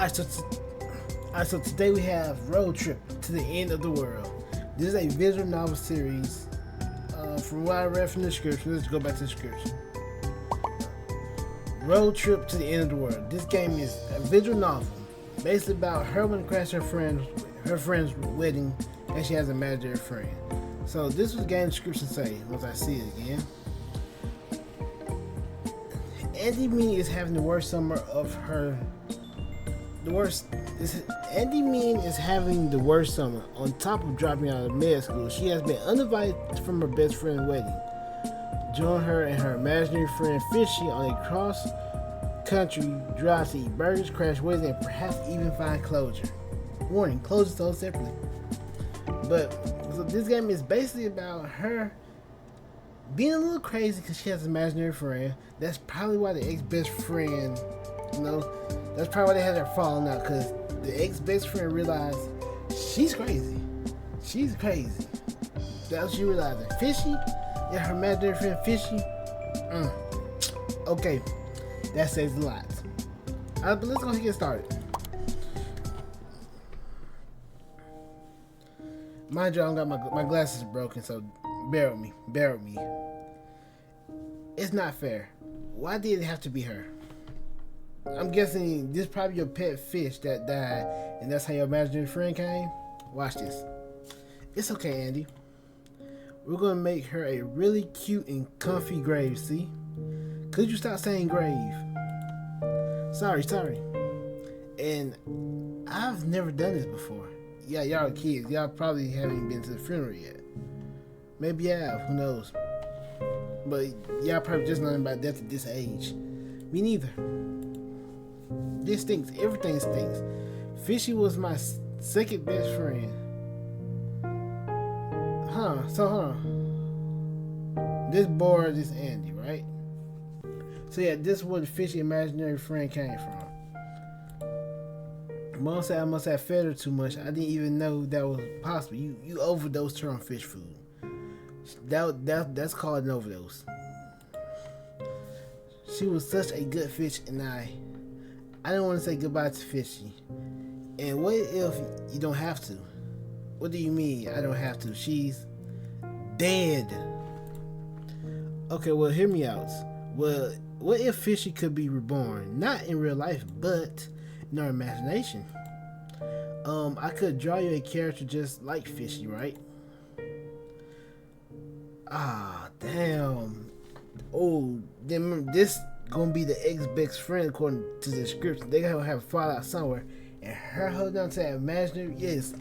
Alright, so today we have Road Trip to the End of the World. This is a visual novel series. From what I read from the description, let's go back to the description. Road Trip to the End of the World. This game is a visual novel, basically about her when crash her friend's wedding, and she has a imaginary friend. So this was the game description say once I see it again. Andy Mean is having the worst summer of her. Andy Mean is having the worst summer. On top of dropping out of med school, she has been uninvited from her best friend's wedding. Join her and her imaginary friend Fishy on a cross-country drive to eat burgers, crash weddings, and perhaps even find closure. Warning: closure sold separately. But so this game is basically about her being a little crazy because she has an imaginary friend. That's probably why the ex-best friend, that's probably why they had her falling out, because the ex-best friend realized she's crazy. She's crazy. That's what she realized. Fishy, yeah, her imaginary friend Fishy. Okay, that says a lot. But let's go ahead and get started. Mind you, I don't got my glasses are broken, so bear with me. It's not fair. Why did it have to be her? I'm guessing this is probably your pet fish that died, and that's how your imaginary friend came. Watch this. It's okay, Andy. We're gonna make her a really cute and comfy grave, see? Could you stop saying grave? Sorry. And I've never done this before. Yeah, y'all are kids. Y'all probably haven't been to the funeral yet. Maybe you have, who knows? But y'all probably just learning about death at this age. Me neither. This stinks. Everything stinks. Fishy was my second best friend. This boy is Andy, right? So yeah, this is where the Fishy imaginary friend came from. Mom said I must have fed her too much. I didn't even know that was possible. You overdosed her on fish food. That's called an overdose. She was such a good fish, and I didn't want to say goodbye to Fishy. And what if you don't have to? What do you mean I don't have to? She's dead. Okay, well, hear me out. Well, what if Fishy could be reborn? Not in real life, but in our imagination. I could draw you a character just like Fishy, right? Ah, damn. Oh, then this gonna be the ex-best friend according to the description. They gonna have a fallout somewhere, and her holding on to that imaginary. Yes,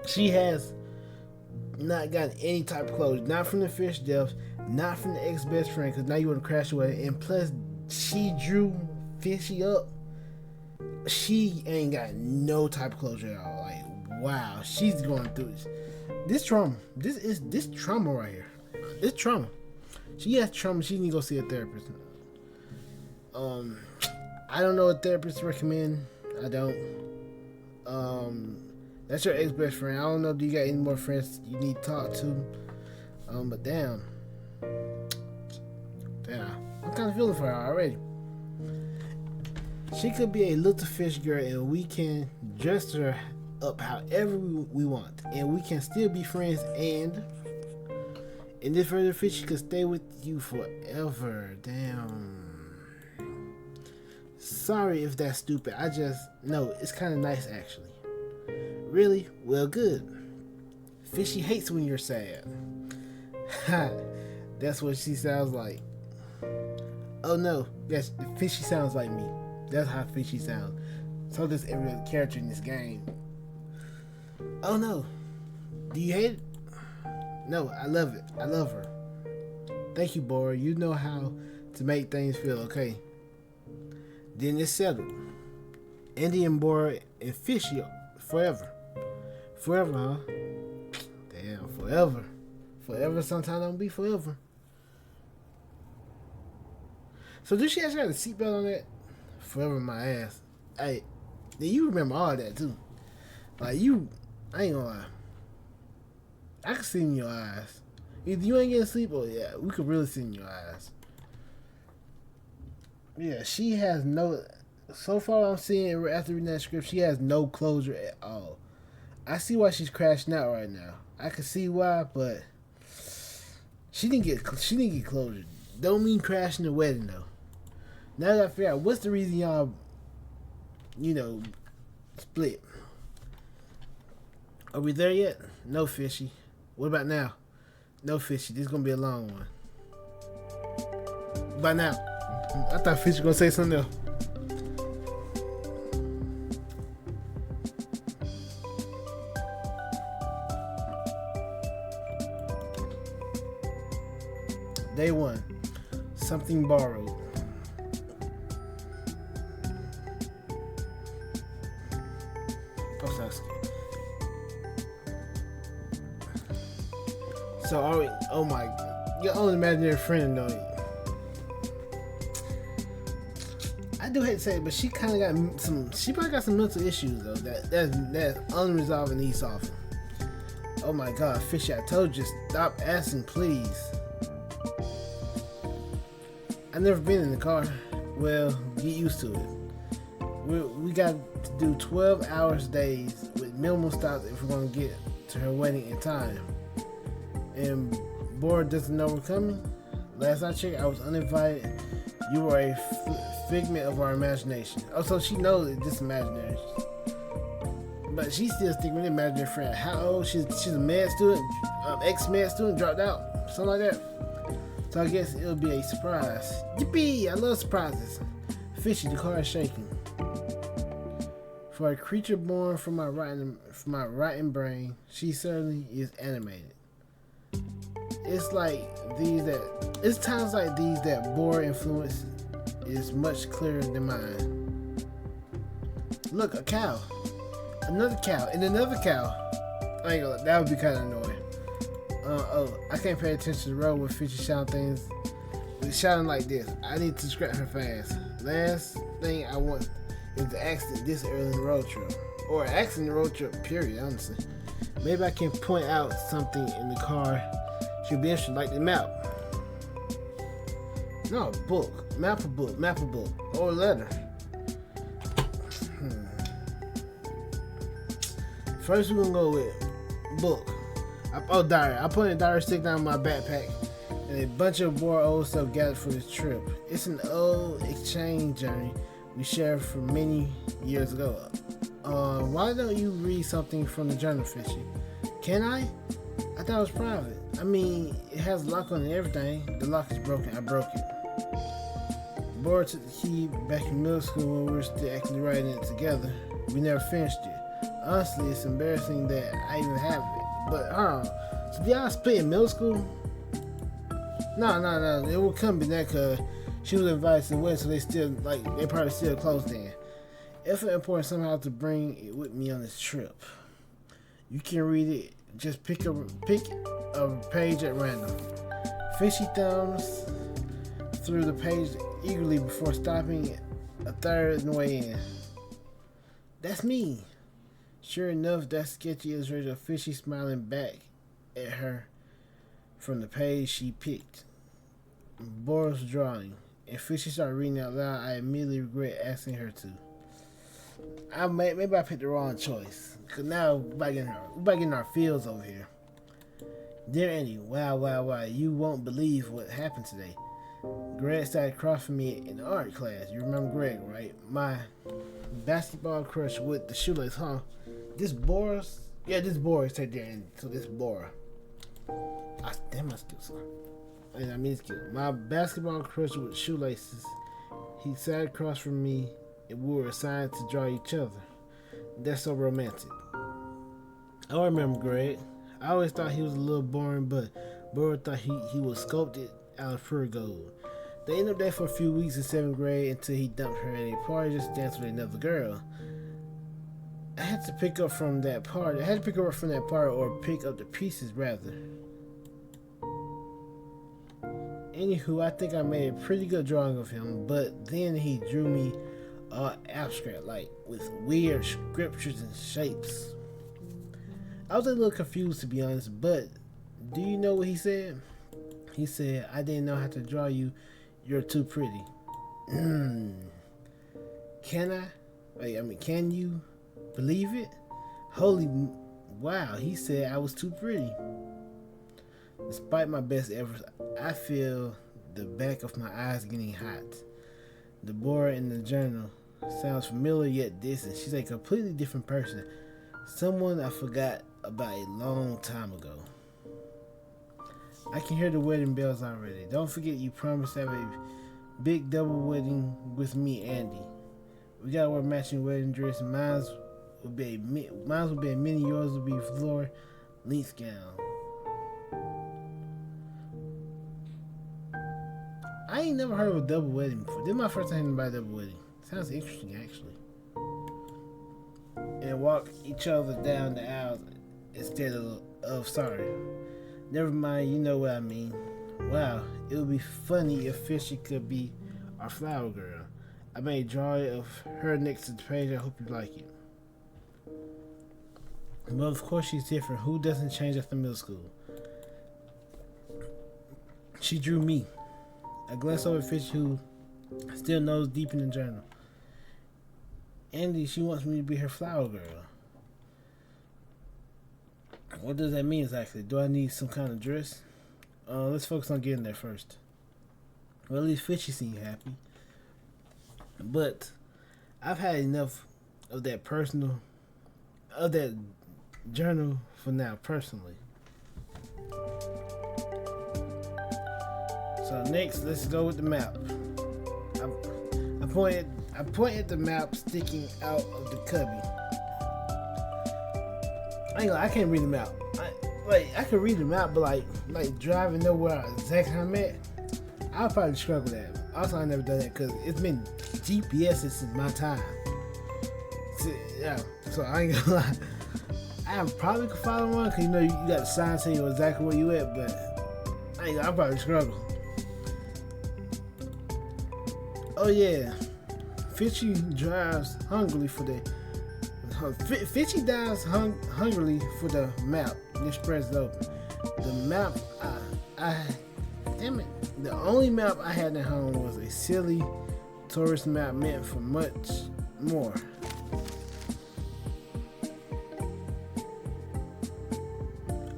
she has not gotten any type of closure. Not from the fish death, not from the ex-best friend, because now you want to crash away. And plus, she drew Fishy up. She ain't got no type of closure at all. Like, wow, she's going through this. This trauma. This trauma right here. It's trauma. She has trauma. She need to go see a therapist. I don't know what therapists recommend. I don't. That's your ex-best friend. I don't know. Do you got any more friends you need to talk to? But damn, I'm kind of feeling for her already. She could be a little fish girl, and we can dress her up however we want, and we can still be friends. And in this further fish, she could stay with you forever. Damn. Sorry if that's stupid. No, it's kind of nice actually. Really? Well, good. Fishy hates when you're sad. Ha, that's what she sounds like. Oh no, yes, Fishy sounds like me. That's how Fishy sounds. So does every other character in this game. Oh no, do you hate it? No, I love it. I love her. Thank you, Bora. You know how to make things feel okay. Then it's settled. Andy and Bora and Fishy forever. Forever, huh? Damn, forever. Forever sometimes don't be forever. So do she actually have a seatbelt on that? Forever my ass. Hey, then you remember all that too. Like I ain't gonna lie. I can see in your eyes. Either you ain't getting sleep or yeah, we could really see in your eyes. Yeah, she has no. So far, I'm seeing after reading that script, she has no closure at all. I see why she's crashing out right now. I can see why, but she didn't get closure. Don't mean crashing the wedding though. Now that I figure out what's the reason y'all, you know, split. Are we there yet? No, Fishy. What about now? No, Fishy. This is gonna be a long one. By now, I thought Fishy was gonna say something else. Day one. Something borrowed. Oh, sorry. So, are we, oh my, your own imaginary friend, though. I do hate to say it, but she kind of got some. She probably got some mental issues though. That's unresolved and needs softening. Oh my God, Fishy! I told you, stop asking, please. I've never been in the car. Well, get used to it. We got to do 12 hours days with minimal stops if we're gonna get to her wedding in time. And Board doesn't know we're coming. Last I checked, I was uninvited. You were a figment of our imagination. Oh, so she knows it's just imaginary. But she still sticking with the imaginary friend. How old? She's a med student, ex-med student, dropped out, something like that. So I guess it'll be a surprise. Yippee! I love surprises. Fishy, the car is shaking. For a creature born from my rotten brain, she certainly is animated. It's times like these that Boar influence is much clearer than mine. Look, a cow. Another cow. And another cow. I ain't gonna, that would be kind of annoying. I can't pay attention to the road with Fishy shouting things. It's shouting like this. I need to scrap her fast. Last thing I want is the accident this early in the road trip. Or an accident in the road trip, period, honestly. Maybe I can point out something in the car. She'll be interested, like the map. No, book. Map a book. Or a letter. First we're gonna go with book. Diary. I put a diary stick down my backpack and a bunch of more old stuff gathered for this trip. It's an old exchange journey we shared from many years ago. Why don't you read something from the journal, Fishy? Can I? I thought it was private. I mean, it has a lock on it and everything. The lock is broken. I broke it. Board took the key back in middle school when we were still actually writing it together. We never finished it. Honestly, it's embarrassing that I even have it. But, so did y'all split in middle school? No. It would come be that because she was invited to the wedding, so they probably still close then. If it's important somehow to bring it with me on this trip. You can read it. Just pick a page at random. Fishy thumbs through the page eagerly before stopping a third in the way in. That's me. Sure enough, that sketchy illustration of Fishy smiling back at her from the page she picked. Boris drawing, and Fishy started reading out loud. I immediately regret asking her to. Maybe I picked the wrong choice. Cause now we're getting our feels over here. Dear Annie, wow, you won't believe what happened today. Greg sat across from me in art class. You remember Greg, right? My basketball crush with the shoelace, huh? This Boris? Yeah, this Boris right there. And so this Bora. Damn, my skills, son. I mean, it's cute. My basketball crush with shoelaces. He sat across from me and we were assigned to draw each other. That's so romantic. I remember Greg. I always thought he was a little boring, but Bora thought he was sculpted out of pure gold. They ended up there for a few weeks in 7th grade until he dumped her at a party just to dance with another girl. I had to pick up from that part, or pick up the pieces rather. Anywho, I think I made a pretty good drawing of him, but then he drew me abstract, like with weird scriptures and shapes. I was a little confused, to be honest, but do you know what he said? He said, I didn't know how to draw you. You're too pretty. Can Can I? Can you believe it? Holy wow, he said I was too pretty. Despite my best efforts, I feel the back of my eyes getting hot. The board in the journal sounds familiar yet distant. She's a completely different person. Someone I forgot about a long time ago. I can hear the wedding bells already. Don't forget you promised to have a big double wedding with me, Andy. We gotta wear matching wedding dress. Mine will be a mini. Yours will be floor length gown. I ain't never heard of a double wedding before. This is my first time hearing about a double wedding. Sounds interesting, actually. And walk each other down the aisle instead of sorry. Never mind, you know what I mean. Wow, it would be funny if Fishy could be our flower girl. I made a drawing of her next to the page. I hope you like it. Well, of course she's different. Who doesn't change after middle school? She drew me. I glanced over at Fishy, who still knows deep in the journal. Andy, she wants me to be her flower girl. What does that mean exactly? Do I need some kind of dress? Let's focus on getting there first. Well, at least Fishy seemed happy. But I've had enough of that journal for now, personally. So next, let's go with the map. I pointed the map sticking out of the cubby. I can't read the map. I can read the map, but like driving nowhere exactly how I'm at, I'll probably struggle with that. Also, I never done that because it's been GPS since my time. So I ain't gonna lie. I probably could follow one because you got the sign saying exactly where you at, but I'll probably struggle. Oh yeah, Fishy drives hungrily for the. Fishy dives hungrily for the map. The express is open. The map, damn it. The only map I had at home was a silly tourist map meant for much more.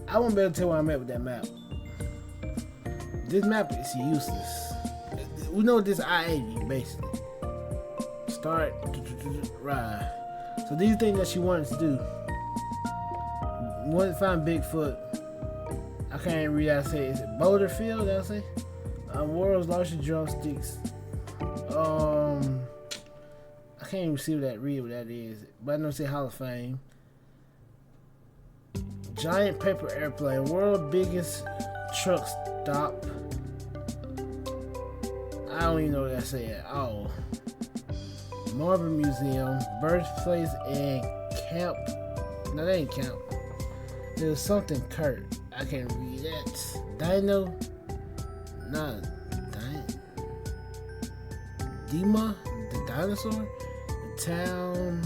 I won't be able to tell where I'm at with that map. This map is useless. We know this I-80 basically. Start, ride. So these things that she wanted to do. Wanted to find Bigfoot. I can't read how to say it. Is it Boulder Field? Did I say? World's largest drumsticks. I can't even see read what that is. But I know it's a Hall of Fame. Giant paper airplane. World's biggest truck stop. I don't even know what that say at all. Marble Museum, birthplace, and camp. No, that ain't camp. There's something Kurt. I can't read that. Dino. Nah, Dima, the dinosaur. The town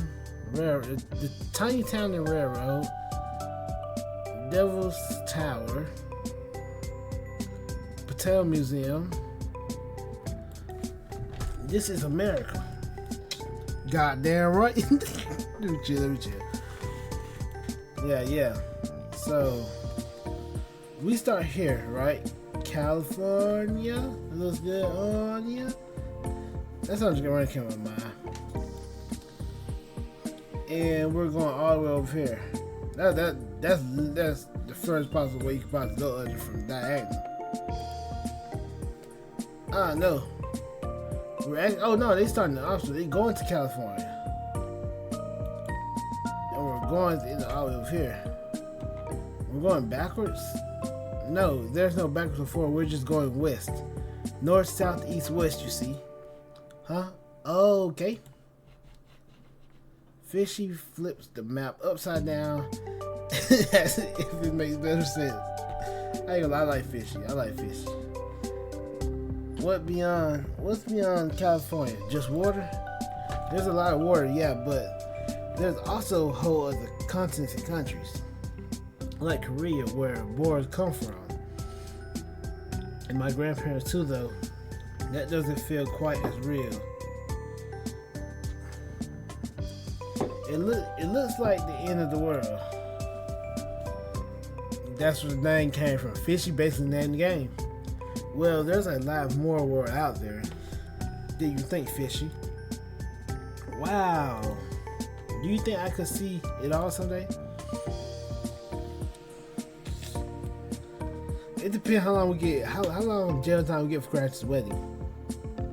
railroad. The tiny town and railroad. Devil's Tower. Patel Museum. This is America. Goddamn right. Let me chill. Yeah. So we start here, right? California. It looks good on you. That sounds good right in my mind. And we're going all the way over here. That's the first possible way you could probably go under from diagonal. No. They starting the opposite. They going to California. And we're going all the way over here. We're going backwards? No, there's no backwards before. We're just going west. North, south, east, west, you see. Huh? Oh, okay. Fishy flips the map upside down. If it makes better sense. I ain't gonna lie, I like Fishy. What's beyond California? Just water? There's a lot of water, yeah, but there's also whole other continents and countries. Like Korea, where boars come from. And my grandparents too, though. That doesn't feel quite as real. It looks like the end of the world. That's where the name came from. Fishy basically named the game. Well, there's a lot more world out there. Do you think, Fishy? Wow. Do you think I could see it all someday? It depends how long we get, how long jail time we get for Crash's wedding.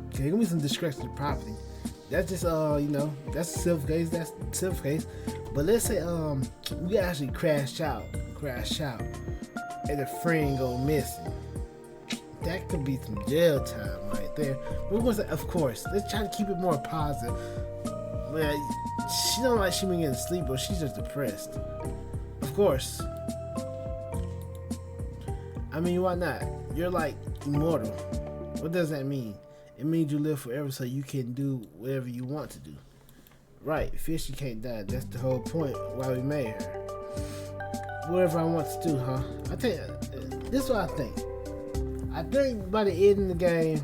Okay, there's gonna be some destruction of property. That's just that's a civil case. That's a civil case. But let's say we actually crash out, and a friend go missing. That could be some jail time right there. We're gonna say, of course, let's try to keep it more positive. Well, she don't like she been getting sleep, but she's just depressed. Of course. I mean, why not? You're like immortal. What does that mean? It means you live forever, so you can do whatever you want to do. Right, Fishy can't die. That's the whole point why we made her. Whatever I want to do, huh? I think this is what I think. I think by the end of the game,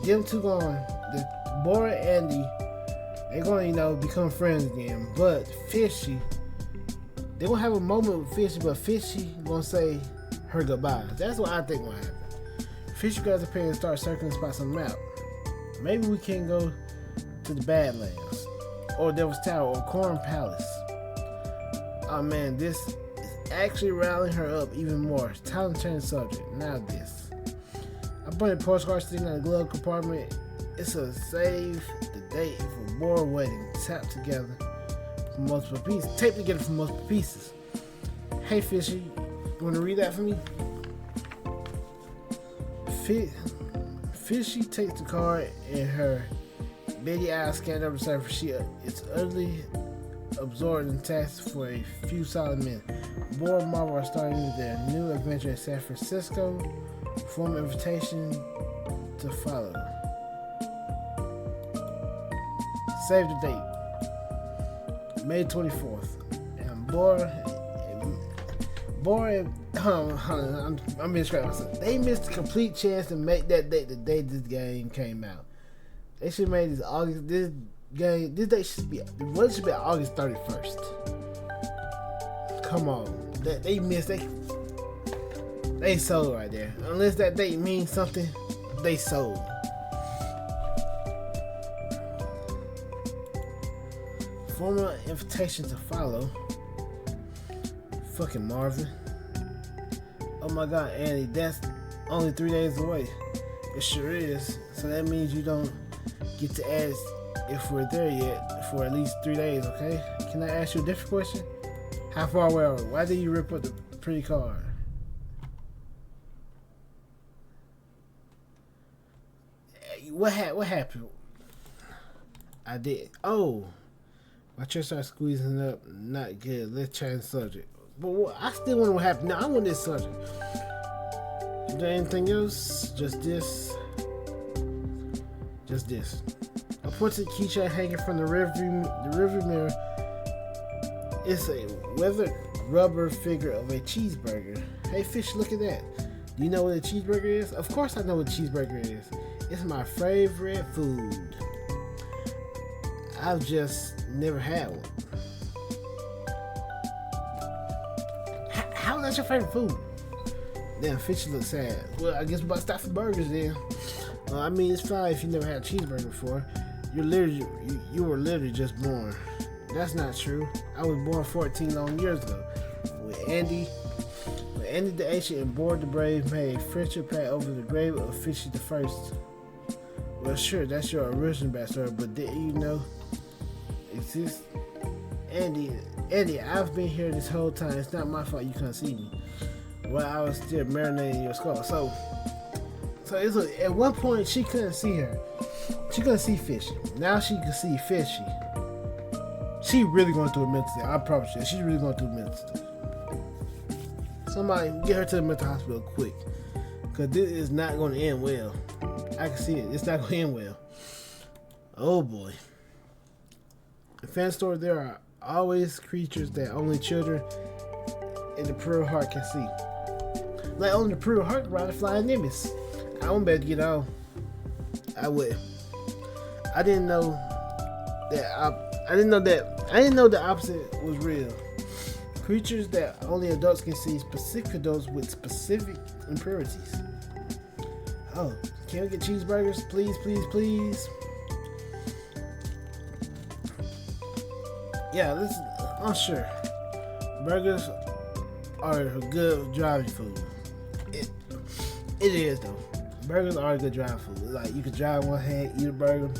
them two going, the Bora and Andy, they're going to become friends again. But Fishy, they gonna have a moment with Fishy, but Fishy gonna say her goodbye. That's what I think will happen. Fishy grabs a pen and starts circling spots on the map. Maybe we can go to the Badlands, or Devil's Tower, or Corn Palace. Oh man, this is actually rallying her up even more. It's time to change the subject. Now this. I put a postcard sitting in the glove compartment. It's a save the date for Bora wedding. Taped together from multiple pieces. Taped together from multiple pieces. Hey Fishy, you want to read that for me? Fishy takes the card and her beady eyes scan over the surface. She is utterly absorbed in tasks for a few solid minutes. Bora and Marvel are starting their new adventure in San Francisco. Form invitation to follow. Save the date. May 24th. And Bora, I'm describing myself. They missed a complete chance to make that date the day this game came out. They should have made this August. This date should be August 31st. Come on, they missed. They sold right there. Unless that date means something, they sold. Formal invitation to follow. Fucking Marvin. Oh my god, Andy, that's only 3 days away. It sure is. So that means you don't get to ask if we're there yet for at least 3 days, okay? Can I ask you a different question? How far away are we? Why did you rip up the pretty card? What happened? I did. Oh, my chest started squeezing up. Not good. Let's change the subject. But I still wonder what happened. Now I want this subject. Is there anything else? Just this. I point to the keychain hanging from the rearview mirror. It's a weathered rubber figure of a cheeseburger. Hey Fish, look at that. Do you know what a cheeseburger is? Of course I know what a cheeseburger is. It's my favorite food. I've just never had one. How is that your favorite food? Damn, Fishy looks sad. Well, I guess we're about to stop for burgers then. I mean, it's fine if you never had a cheeseburger before. You were literally just born. That's not true. I was born 14 long years ago. When Andy the Ancient and Bora the Brave made a friendship pact over the grave of Fishy the First. Well, sure, that's your original backstory, but didn't you know exist? Andy, I've been here this whole time. It's not my fault you couldn't see me. Well, I was still marinating your skull. So it's at one point she couldn't see her. She couldn't see Fishy. Now she can see Fishy. She really going through a mental state. I promise you, she's really going through a mental state. Somebody get her to the mental hospital quick, cause this is not going to end well. I can see it. It's not going to end well. Oh boy. In fan story, there are always creatures that only children in the pure heart can see. Like only the pure heart can ride a flying nimbus. I won't be able to get on. I would. I didn't know that I didn't know that. I didn't know the opposite was real. Creatures that only adults can see, specific adults with specific impurities. Oh, can we get cheeseburgers? Please, please, please. Yeah, this is, I'm sure. Burgers are a good driving food. It is though. Burgers are a good driving food. Like you can drive one hand, eat a burger,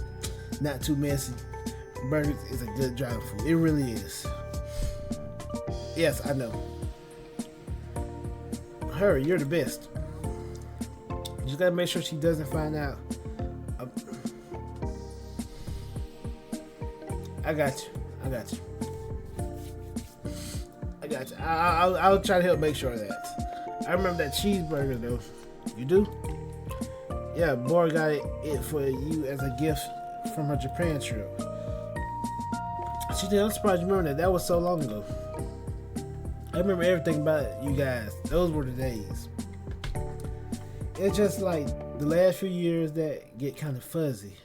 not too messy. Burgers is a good driving food. It really is. Yes, I know. Her, you're the best. You just gotta make sure she doesn't find out. I got you. I'll try to help make sure of that. I remember that cheeseburger though. You do? Yeah, Bora got it for you as a gift from her Japan trip. She did. I'm surprised you remember that. That was so long ago. I remember everything about you guys. Those were the days. It's just like the last few years that get kind of fuzzy.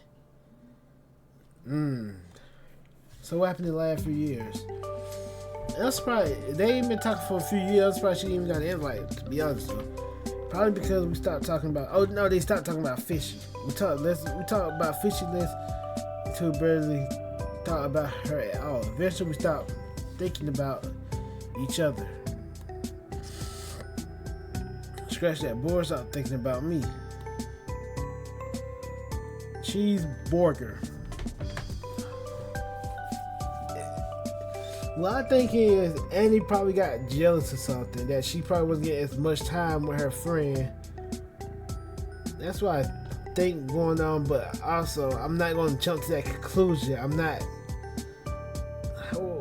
So what happened in the last few years? I'm surprised they ain't been talking for a few years. I'm surprised she even got an invite, to be honest with you. Probably because we stopped talking about. Oh no, they stopped talking about Fishy. We talked about Fishy less until we barely thought about her at all. Eventually, we stopped thinking about each other. Scratch that. Boy, stopped thinking about me. Cheeseburger. Well, I think is Annie probably got jealous or something, that she probably wasn't getting as much time with her friend. That's what I think going on, but also I'm not going to jump to that conclusion. I'm not.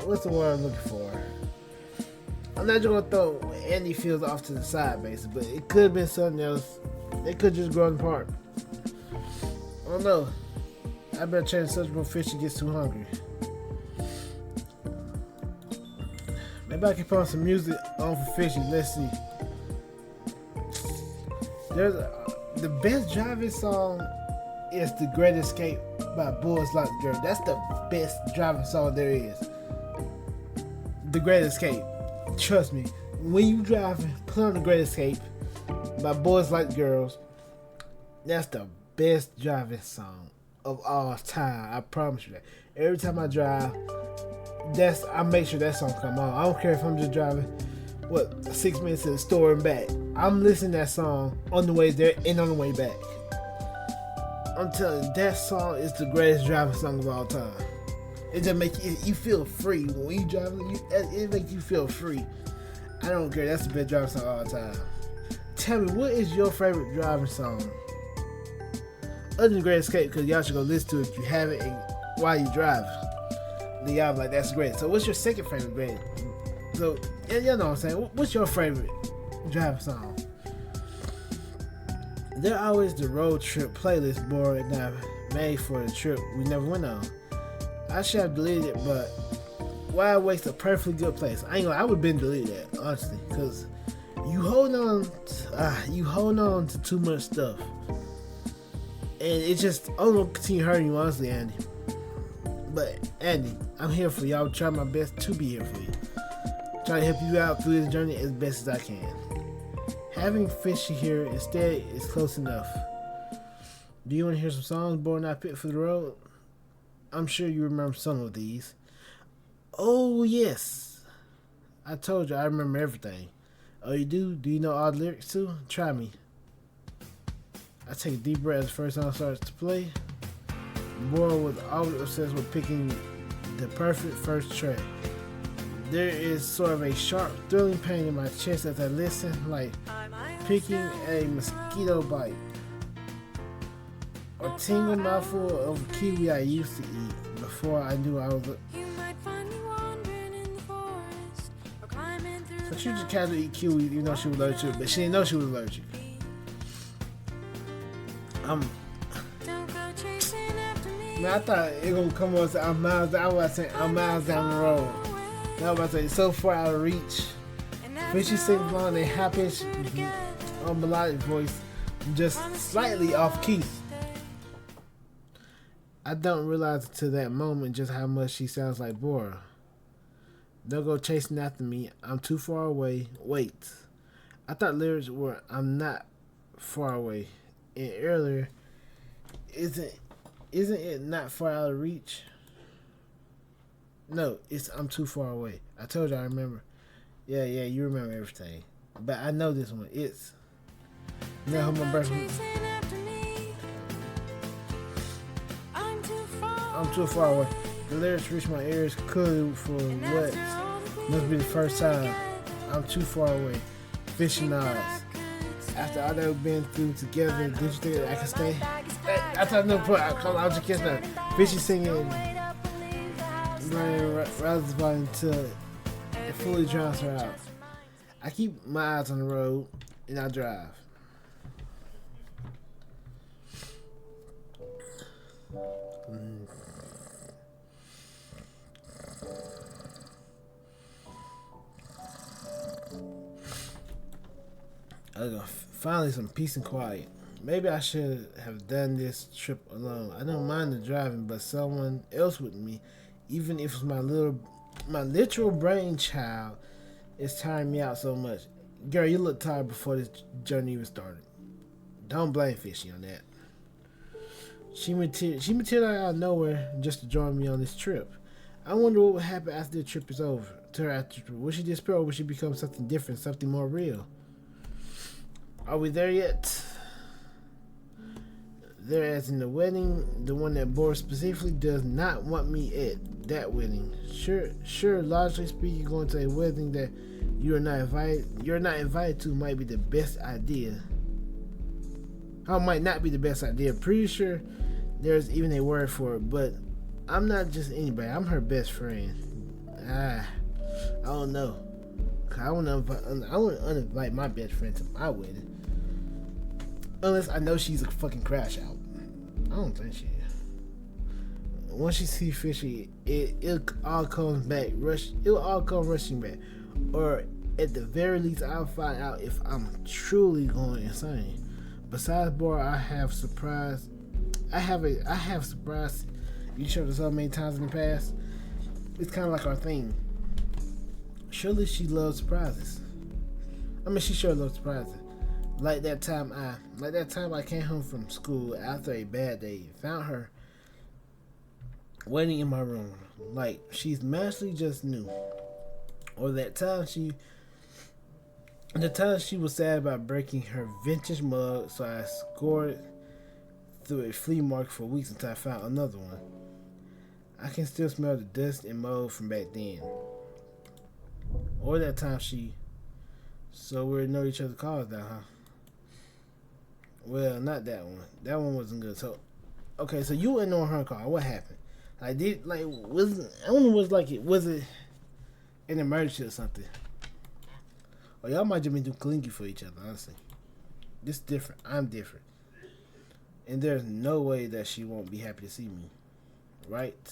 What's the word I'm looking for? I'm not just going to throw Annie feels off to the side, basically, but it could have been something else. They could just grow apart. I don't know. I better change the subject before Fishy gets too hungry. Maybe I can put on some music on for Fishy. Let's see. There's the best driving song is "The Great Escape" by Boys Like Girl. That's the best driving song there is. The Great Escape. Trust me. When you driving, put on "The Great Escape" by Boys Like Girls. That's the best driving song of all time. I promise you that. Every time I drive, I make sure that song come on. I don't care if I'm just driving 6 minutes to the store and back. I'm listening to that song on the way there and on the way back. I'm telling you, that song is the greatest driving song of all time. It just makes you feel free when you drive. It makes you feel free. I don't care. That's the best driving song of all time. Tell me, what is your favorite driving song? Other than Great Escape, because y'all should go listen to it if you haven't while you driving. Then y'all be like, that's great. So what's your second favorite great? So, you know what I'm saying? What's your favorite driving song? They're always the road trip playlist board and I made for the trip we never went on. I should have deleted it, but why waste a perfectly good place? I would have been deleted that, honestly, because you hold on to too much stuff. And it just only will continue hurting you, honestly, Andy. But Andy, I'm here for you. I'll try my best to be here for you. Try to help you out through this journey as best as I can. Having Fishy here instead is close enough. Do you want to hear some songs Boy and I picked for the road? I'm sure you remember some of these. Oh yes, I told you I remember everything. Oh, you do? Do you know all the lyrics too? Try me. I take a deep breath as the first song starts to play. Boy was always obsessed with picking the perfect first track. There is sort of a sharp, thrilling pain in my chest as I listen, like picking a mosquito bite. A tingle mouthful of kiwi I used to eat before I knew I was So she just casually eat kiwi even though she was allergic to it, but she didn't know she was allergic. Man, I thought it gonna come on. I'm miles down the road. Now I'm about to say so far out of reach. Fishy sings along in a high-pitched, melodic voice, just slightly off key. I don't realize until that moment just how much she sounds like Bora. Don't go chasing after me. I'm too far away. Wait. I thought lyrics were I'm not far away. And earlier, isn't it not far out of reach? No, it's I'm too far away. I told you I remember. Yeah, you remember everything. But I know this one. It's now my birthday. I'm too far away. The lyrics reach my ears clearly for what must be the first time. I'm too far away. Fishy nods. After all that we've been through together, did you think that I could stay? I thought no point. I was just kidding her. Fishy singing Riley's body until it fully drowns her out. I keep my eyes on the road and I drive. Finally some peace and quiet. Maybe I should have done this trip alone. I don't mind the driving, but someone else with me, even if it's my literal brainchild, is tiring me out so much. Girl, you look tired before this journey even started. Don't blame Fishy on that. She materialized out of nowhere just to join me on this trip. I wonder what would happen after the trip is over. To her after the trip. Will she disappear or will she become something different, something more real? Are we there yet? There as in the wedding, the one that Boris specifically does not want me at that wedding. Sure, logically speaking, going to a wedding that you're not invited to might be the best idea. How might not be the best idea. Pretty sure there's even a word for it, but I'm not just anybody. I'm her best friend. I don't know. I wouldn't uninvite my best friend to my wedding. Unless I know she's a fucking crash out. I don't think she is. Once you see Fishy, it all comes back. It'll all come rushing back. Or at the very least, I'll find out if I'm truly going insane. Besides Bora, I have surprised you showed us so many times in the past. It's kind of like our thing. Surely she loves surprises. I mean, she sure loves surprises. Like that time I came home from school after a bad day, found her waiting in my room, like she's magically just knew. Or the time she was sad about breaking her vintage mug, so I scored through a flea market for weeks until I found another one. I can still smell the dust and mold from back then. Or that time so we know each other's cars now, huh? Well, not that one. That one wasn't good. So, okay, so you went on her car. What happened? Was it an emergency or something? Or y'all might just be too clingy for each other, honestly. This is different. I'm different. And there's no way that she won't be happy to see me. Right?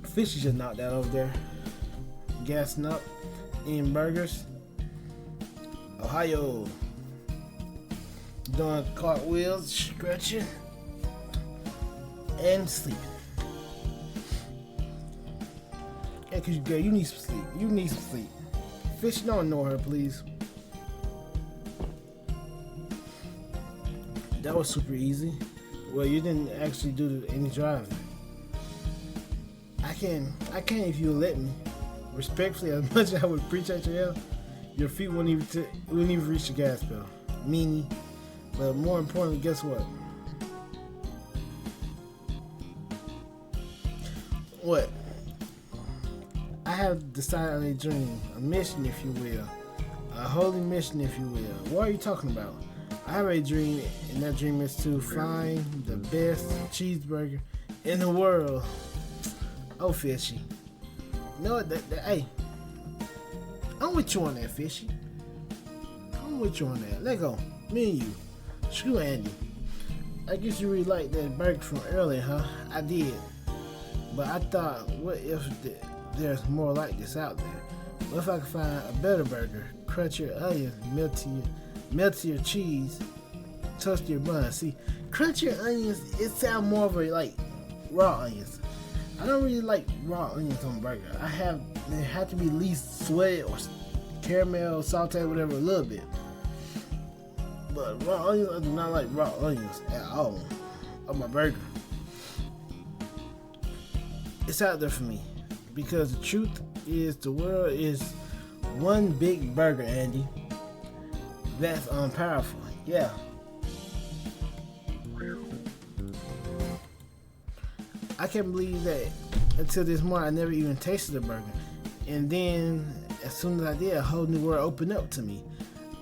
Fishy just knocked out over there. Gassing up. Eating burgers. Ohio. Doing cartwheels, stretching, and sleeping. Yeah, cause girl, you need some sleep. You need some sleep. Fish, don't ignore her, please. That was super easy. Well, you didn't actually do any driving. I can if you let me. Respectfully, as much as I would appreciate your help, your feet wouldn't even reach the gas pedal. Meanie. But more importantly, guess what? What? I have decided on a dream, a mission, if you will. A holy mission, if you will. What are you talking about? I have a dream, and that dream is to find the best cheeseburger in the world. Oh, Fishy. You know what? Hey, I'm with you on that, Fishy. I'm with you on that. Let go. Me and you. Screw Andy. I guess you really liked that burger from earlier, huh? I did. But I thought, what if there's more like this out there? What if I could find a better burger? Crunchier onions, meltier cheese, toastier bun. See, crunchier onions, it sounds more of a like raw onions. I don't really like raw onions on burger. They have to be at least sweated or caramel, sauteed, whatever, a little bit. But raw onions, I do not like raw onions at all on my burger. It's out there for me because the truth is the world is one big burger, Andy. That's powerful. Yeah. I can't believe that until this morning I never even tasted a burger. And then as soon as I did, a whole new world opened up to me.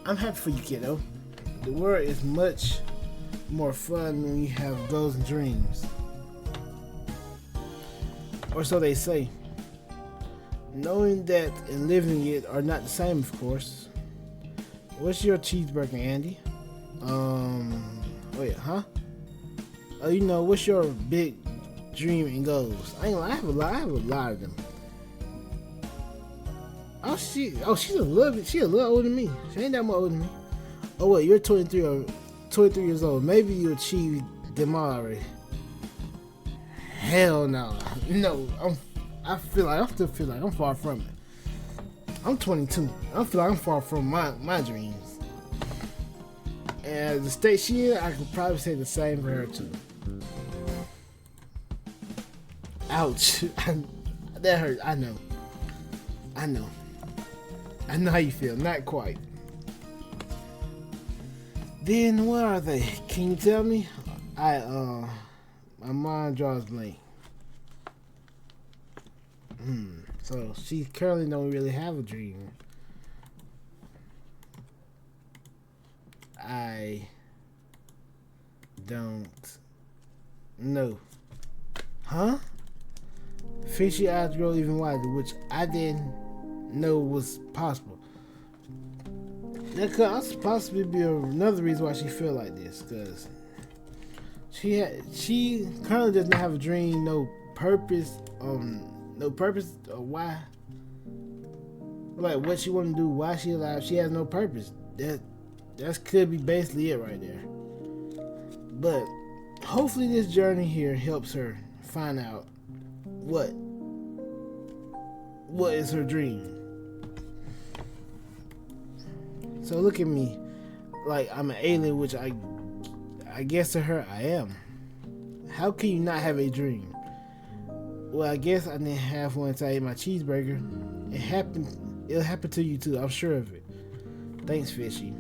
I'm happy for you, kiddo. The world is much more fun when you have goals and dreams. Or so they say. Knowing that and living it are not the same, of course. What's your cheeseburger, Andy? Wait, huh? Oh, what's your big dream and goals? I have a lot of them. She's a little older than me. She ain't that much older than me. Oh wait, you're 23 years old. Maybe you achieved them all already. Hell no. No, I still feel like I'm far from it. I'm 22. I feel like I'm far from my dreams. And the state she in, I could probably say the same for her too. Ouch. That hurt. I know how you feel. Not quite. Then what are they? Can you tell me? My mind draws blank. So she currently don't really have a dream. I don't know. Huh? Fishy eyes grow even wider, which I didn't know was possible. That could also possibly be another reason why she feel like this, because she currently does not have a dream, no purpose or why, like what she want to do, why she alive. She has no purpose. That could be basically it right there. But hopefully this journey here helps her find out what is her dream. So look at me, like I'm an alien, which I guess to her I am. How can you not have a dream? Well, I guess I didn't have one until I ate my cheeseburger. It'll happen to you too, I'm sure of it. Thanks, Fishy.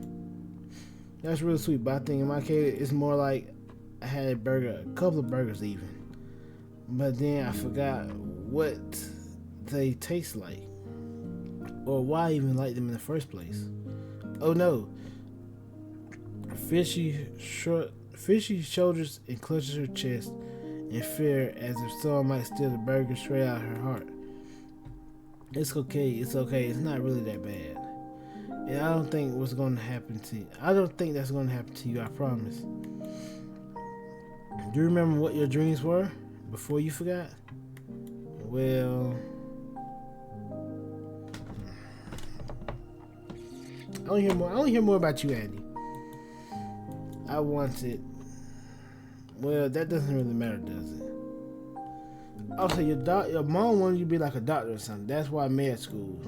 That's real sweet, but I think in my case it's more like I had a couple of burgers even. But then I forgot what they taste like. Or why I even like them in the first place. Oh no. Fishy shoulders and clutches her chest in fear as if someone might steal the burger straight out of her heart. It's okay. It's not really that bad. And I don't think what's going to happen to you. I don't think that's going to happen to you, I promise. Do you remember what your dreams were before you forgot? Well, I want to hear more about you, Andy. I wanted. Well, that doesn't really matter, does it? Also, your mom wanted you to be like a doctor or something. That's why med school.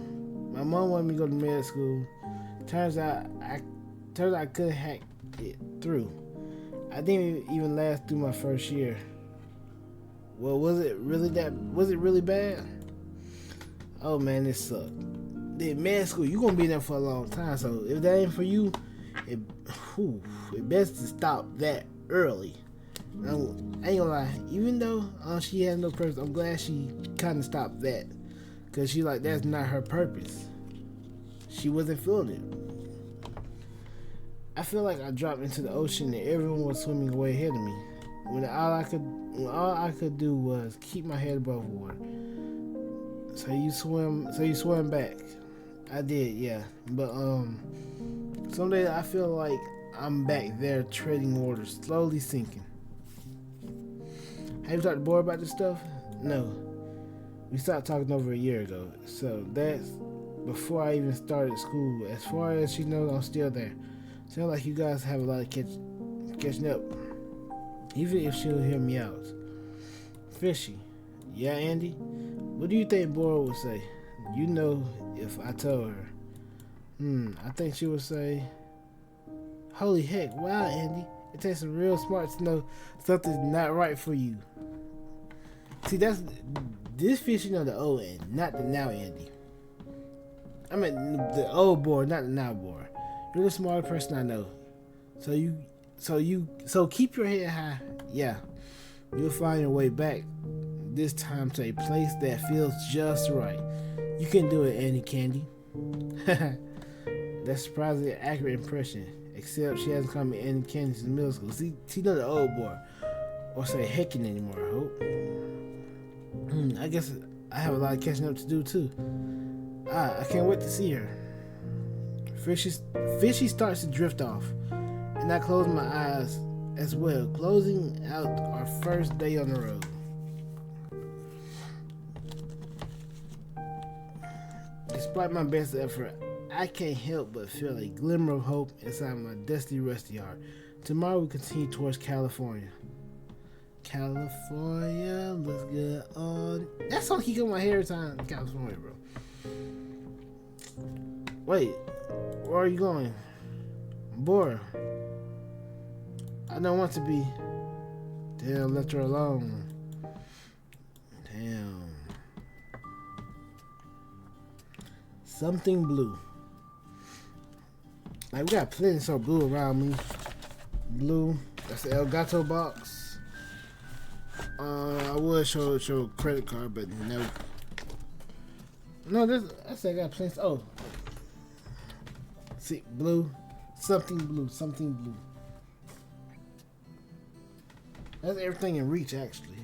My mom wanted me to go to med school. Turns out I couldn't hack it through. I didn't even last through my first year. Well, was it really bad? Oh man, it sucked. Then med school, you gonna be there for a long time. So if that ain't for you, it best to stop that early. I ain't gonna lie. Even though she has no purpose, I'm glad she kind of stopped that, cause she like that's not her purpose. She wasn't feeling it. I feel like I dropped into the ocean and everyone was swimming way ahead of me. When all I could do was keep my head above water. So you swam back. I did, yeah. But some days I feel like I'm back there treading water, slowly sinking. Have you talked to Boy about this stuff? No. We stopped talking over a year ago. So that's before I even started school. As far as she knows, I'm still there. Sounds like you guys have a lot of catching up, even if she'll hear me out. Fishy. Yeah, Andy? What do you think Bora would say? You know, if I told her. I think she would say, holy heck, wow, Andy. It takes some real smart to know something's not right for you. See, that's this Fishy know the old Andy, not the now Andy. I mean the old boy, not the now boy. You're the smartest person I know. So keep your head high. Yeah, you'll find your way back. This time to a place that feels just right. You can do it, Andy Candy. That's surprisingly accurate impression. Except she hasn't called me Andy Candy since middle school. See, she know the old boy. Or say heckin' anymore, I hope. I guess I have a lot of catching up to do too. I can't wait to see her. Fishy starts to drift off. And I close my eyes as well, closing out our first day on the road. Despite my best effort, I can't help but feel a glimmer of hope inside my dusty, rusty heart. Tomorrow we continue towards California. California looks good on... That song keeps on my hair every time. California, bro. Wait, where are you going? Bora. I don't want to be... Damn, left her alone. Damn. Something blue. Like, we got plenty of blue around me. Blue. That's the El Gato box. I would show credit card, but no. No, that's I got plenty. Oh. See, blue. Something blue. Something blue. That's everything in reach, actually.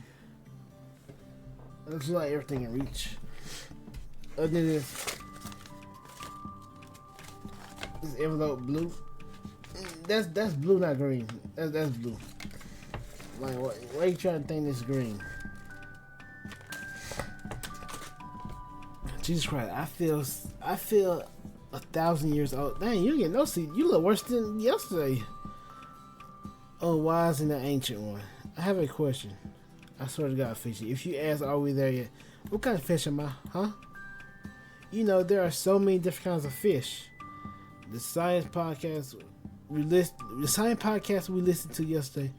Looks like everything in reach. Other than this envelope blue. That's blue, not green. That's blue. Like, why are you trying to think this green? Jesus Christ, I feel 1,000 years old. Dang, you get no sleep. You look worse than yesterday. Oh, why isn't the ancient one? I have a question. I swear to God, Fishy. If you ask, are we there yet? What kind of fish am I? Huh? You know, there are so many different kinds of fish. The science podcast we listened to yesterday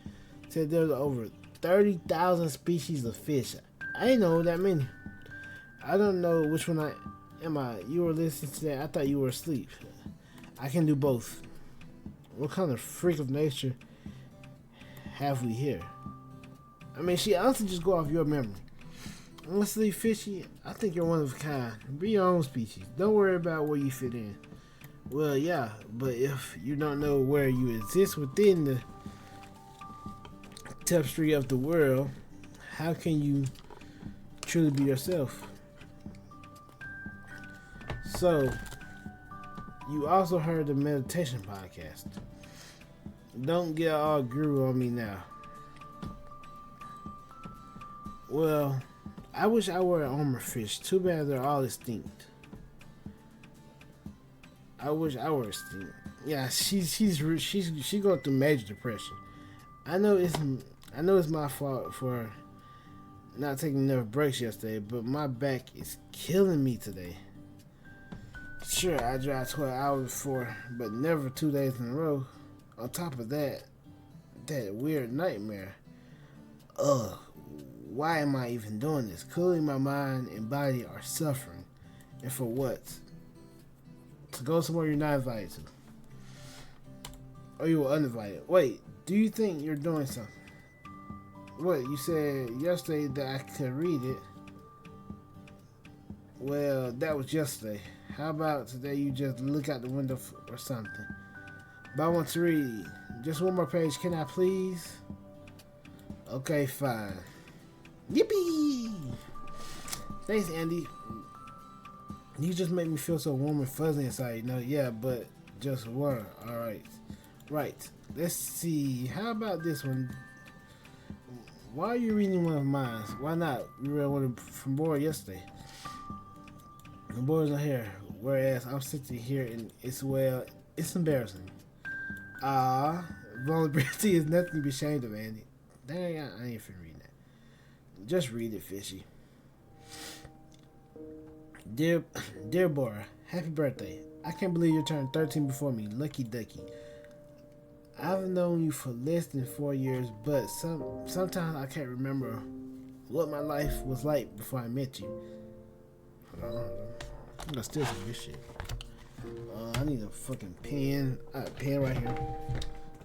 said there were over 30,000 species of fish. I didn't know that many. I don't know which one am I. You were listening to that. I thought you were asleep. I can do both. What kind of freak of nature have we here? I mean, she honestly just go off your memory. Honestly, Fishy, I think you're one of a kind. Be your own species. Don't worry about where you fit in. Well, yeah, but if you don't know where you exist within the tapestry of the world, how can you truly be yourself? So, you also heard the meditation podcast. Don't get all guru on me now. Well, I wish I were an armor fish. Too bad they're all extinct. I wish I were extinct. Yeah, she's going through major depression. I know it's my fault for not taking enough breaks yesterday, but my back is killing me today. Sure, I drive 12 hours before, but never 2 days in a row. On top of that weird nightmare. Ugh, why am I even doing this? Clearly my mind and body are suffering. And for what? To go somewhere you're not invited to. Or you were uninvited. Wait, do you think you're doing something? What, you said yesterday that I could read it. Well, that was yesterday. How about today you just look out the window or something? But I want to read. Just one more page, can I please? Okay, fine. Yippee! Thanks, Andy. You just make me feel so warm and fuzzy inside, you know? Yeah, but just one. Alright. Right. Let's see. How about this one? Why are you reading one of mine? Why not? You read one from Bora yesterday. The boys are here, whereas I'm sitting here and it's embarrassing. Vulnerability is nothing to be ashamed of, Andy. Dang, I ain't finna read that. Just read it, Fishy. Dear Bora, happy birthday. I can't believe you turned 13 before me. Lucky ducky. I've known you for less than 4 years, but sometimes I can't remember what my life was like before I met you. Hold on. I'm gonna steal some of this shit. I need a fucking pen. I have a pen right here.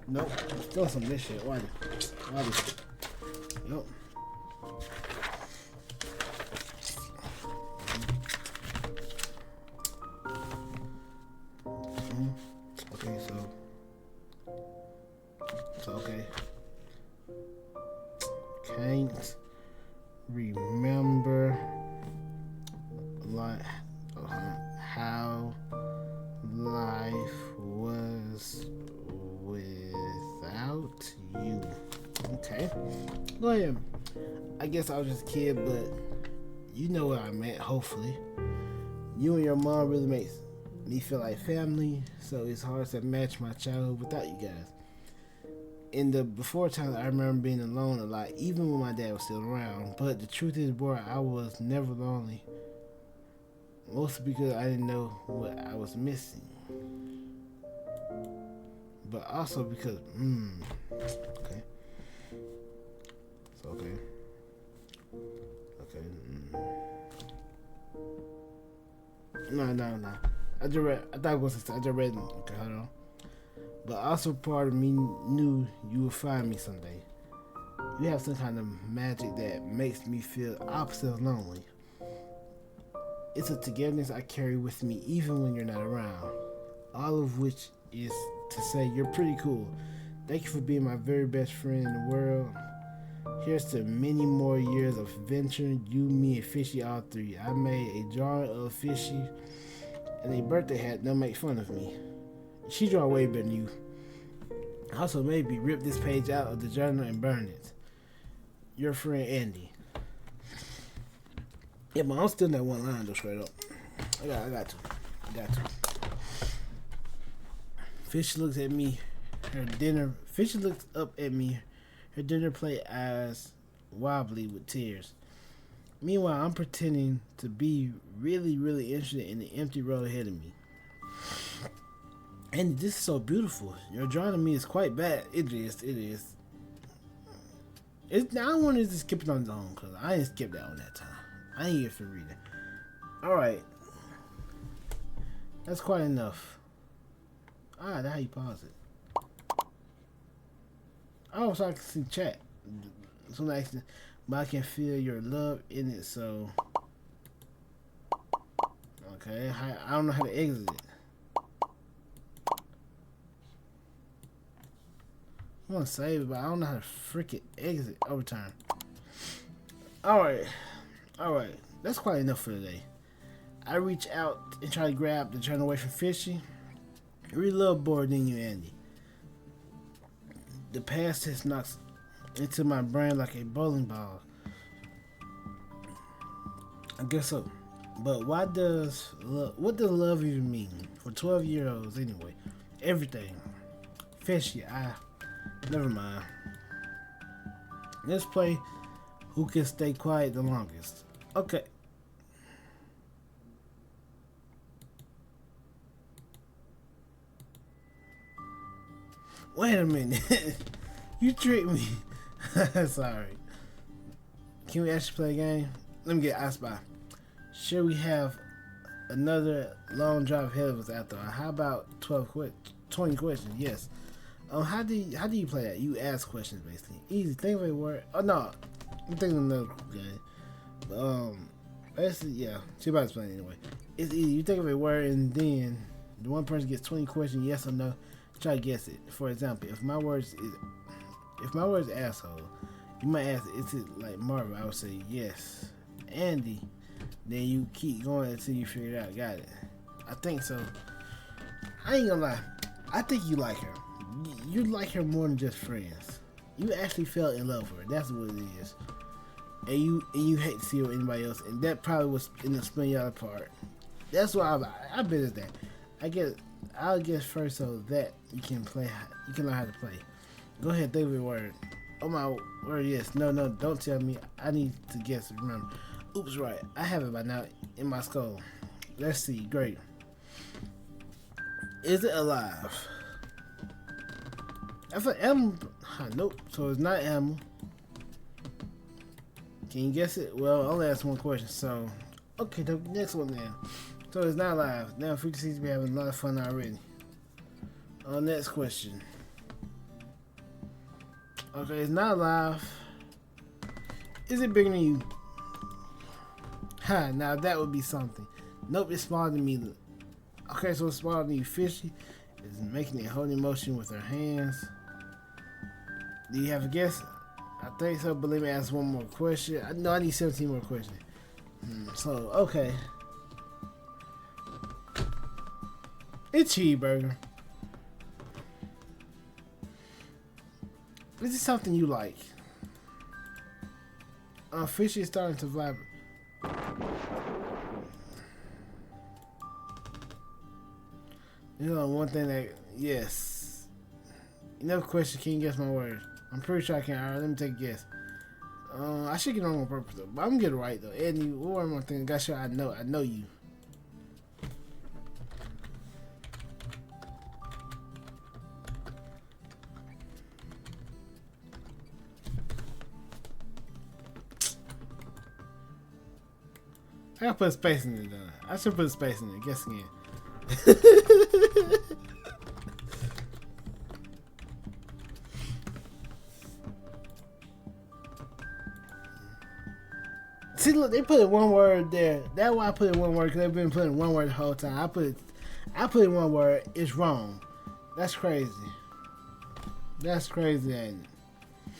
Nope. I'm stealing some of this shit. Why? Yep. Okay, so okay. Can't remember like how life was without you. Okay. Go ahead. I guess I was just a kid, but you know what I meant, hopefully. You and your mom really makes me feel like family, so it's hard to match my childhood without you guys. In the before times, I remember being alone a lot, even when my dad was still around. But the truth is, boy, I was never lonely. Mostly because I didn't know what I was missing. But also because, okay. So, okay. No. I just read, I thought it was, I just read, okay, hold on. But also part of me knew you would find me someday. You have some kind of magic that makes me feel opposite of lonely. It's a togetherness I carry with me even when you're not around. All of which is to say you're pretty cool. Thank you for being my very best friend in the world. Here's to many more years of adventure. You, me, and Fishy, all three. I made a drawing of Fishy and a birthday hat. Don't make fun of me. She draw way better than you. Also, maybe rip this page out of the journal and burn it. Your friend Andy. Yeah, but I'm still in that one line though, straight up. I got to. Fish looks at me. Fishy looks up at me. Her dinner plate eyes wobbly with tears. Meanwhile, I'm pretending to be really, really interested in the empty road ahead of me. And this is so beautiful. Your drawing of me is quite bad. It is. I don't want to just skip it on its own, because I didn't skip that on that time. I ain't here for reading. Alright. That's quite enough. Alright, that's how you pause it. Oh, so I can see chat. So nice, but I can feel your love in it, so. Okay, I don't know how to exit it. I want to save it, but I don't know how to freaking exit overtime. Alright. That's quite enough for today. I reach out and try to grab the journal away from Fishy. Really a little bored than you, Andy. The past has knocked into my brain like a bowling ball. I guess so. But what does love even mean? For 12-year-olds anyway. Everything. Fishy, never mind. Let's play who can stay quiet the longest. Okay. Wait a minute. You tricked me. Sorry. Can we actually play a game? Let me get I Spy. Sure, we have another long drive ahead of us after all. How about 20 questions? Yes. How do you play that? You ask questions basically. Easy. Think of a word. Oh no. I'm thinking of another game. Basically, yeah. She about to explain it anyway. It's easy. You think of a word and then the one person gets 20 questions, yes or no. Try to guess it. For example, if my word is asshole, you might ask, is it like Marvel? I would say yes. Andy. Then you keep going until you figure it out. Got it. I think so. I ain't gonna lie. I think you like her. You like her more than just friends. You actually fell in love with her. That's what it is. And you hate to see her with anybody else, and that probably was in the splitting y'all apart. That's why I bet it's that. I'll guess first so that you can learn how to play. Go ahead, think of a word. Oh my word, yes. No, no, don't tell me. I need to guess. Remember. Oops, right. I have it by now in my skull. Let's see. Great. Is it alive? If an animal, nope. So it's not animal. Can you guess it? Well, I'll ask one question. So, okay, the next one then. So it's not alive. Now, Fishy seems to be having a lot of fun already. Next question. Okay, it's not alive. Is it bigger than you? Ha, now that would be something. Nope, it's smaller than me. Okay, so it's smaller than you. Fishy is making a holding motion with her hands. Do you have a guess? I think so, but let me ask one more question. No, I need 17 more questions. So, okay. It's cheeseburger. Is it something you like? Fishy is starting to vibrate. You know, one thing that, yes. Another question, can you guess my word? I'm pretty sure I can. Alright, let me take a guess. I should get on purpose though, but I'm gonna get it right though. Eddie, what one more thing? Got sure I know you. I gotta put a space in it though. I should put a space in it. Guess again. See, look, they put in one word there. That's why I put in one word, because they've been putting one word the whole time. I put in one word. It's wrong. That's crazy. That's crazy, ain't it?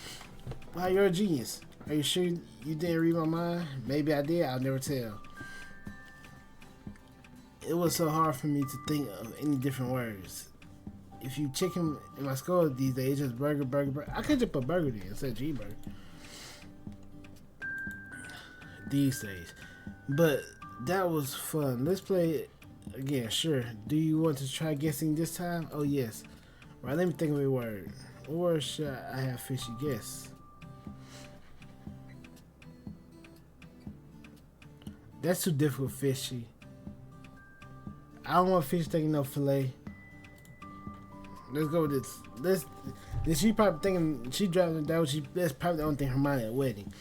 Wow, you're a genius. Are you sure you didn't read my mind? Maybe I did. I'll never tell. It was so hard for me to think of any different words. If you chicken in my skull these days, it's just burger, burger, burger. I could just put burger there instead of cheeseburger. These days. But that was fun. Let's play it again, sure. Do you want to try guessing this time? Oh, yes. Right, let me think of a word. What word should I have Fishy guess? That's too difficult, Fishy. I don't want Fishy taking no filet. Let's go with this. She probably thinking she driving that was that's probably the only thing her mind at wedding.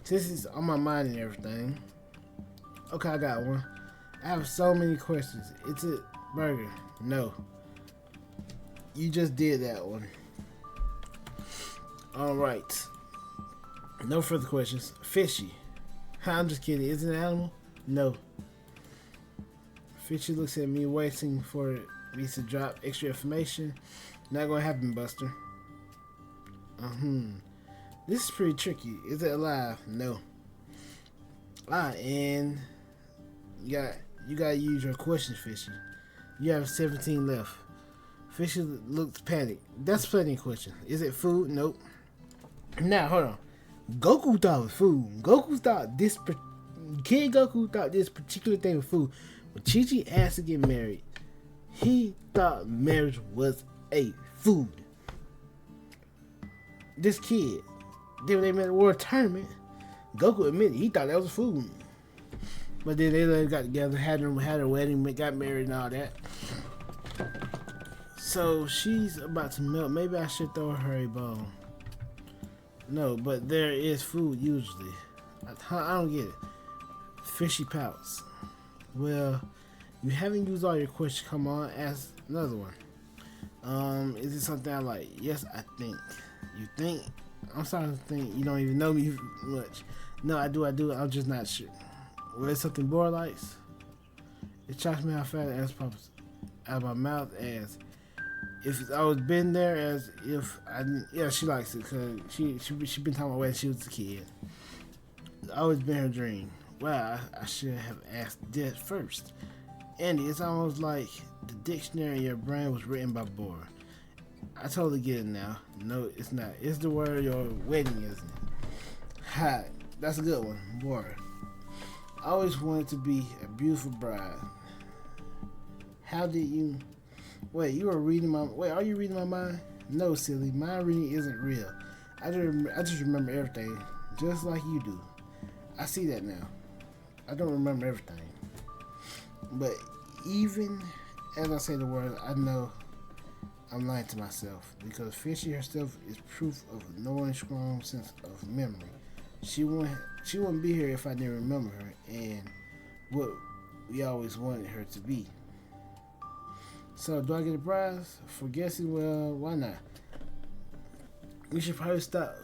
This is on my mind and everything. Okay, I got one. I have so many questions. It's a burger. No. You just did that one. Alright. No further questions. Fishy. I'm just kidding. Is it an animal? No. Fishy looks at me waiting for me to drop extra information. Not gonna happen, Buster. This is pretty tricky. Is it alive? No. And you gotta use your questions, Fishy. You have 17 left. Fishy looks panicked. That's plenty of questions. Is it food? Nope. Now hold on. Goku thought it was food. Kid Goku thought this particular thing was food. When Chi-Chi asked to get married, he thought marriage was a food. This kid, then when they met at the World Tournament, Goku admitted he thought that was food. But then they got together, had a wedding, got married and all that. So she's about to melt. Maybe I should throw her a bone. No, but there is food usually. I don't get it. Fishy pouts. Well, you haven't used all your questions. Come on, ask another one. Is it something I like? Yes, I think. You think? I'm starting to think you don't even know me much. No, I do. I'm just not sure. Well, it's something Bora likes. It shocks me how fast the answer pops out of my mouth as if it's always been there, as if I didn't. Yeah, she likes it because she been talking about when she was a kid. It's always been her dream. Wow, I should have asked that first. Andy, it's almost like the dictionary in your brain was written by Bora. I totally get it now. No, it's not. It's the word your wedding, isn't it? Ha, that's a good one, Bora. I always wanted to be a beautiful bride. How did you... Wait, you were reading my... Wait, are you reading my mind? No, silly, my reading isn't real. I just remember everything, just like you do. I see that now. I don't remember everything. But even as I say the words, I know I'm lying to myself because Fishy herself is proof of a knowing, strong sense of memory. She wouldn't be here if I didn't remember her and what we always wanted her to be. So do I get a prize for guessing? Well, why not? We should probably stop.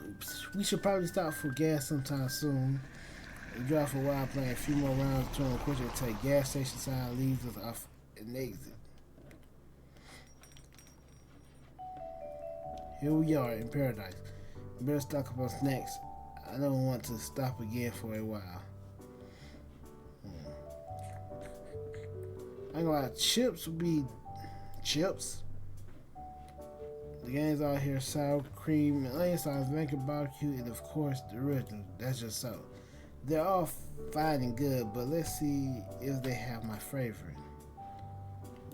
We should probably stop for gas sometime soon. We drive for a while, playing a few more rounds, turn the quicker to take gas station sign leaves us off an exit. Here we are in paradise. Better stock up on snacks. I don't want to stop again for a while. I ain't gonna lie, chips would be chips. The game's out here: sour cream, onion sauce, vanilla barbecue, and of course the original. That's just so. They're all fine and good, but let's see if they have my favorite.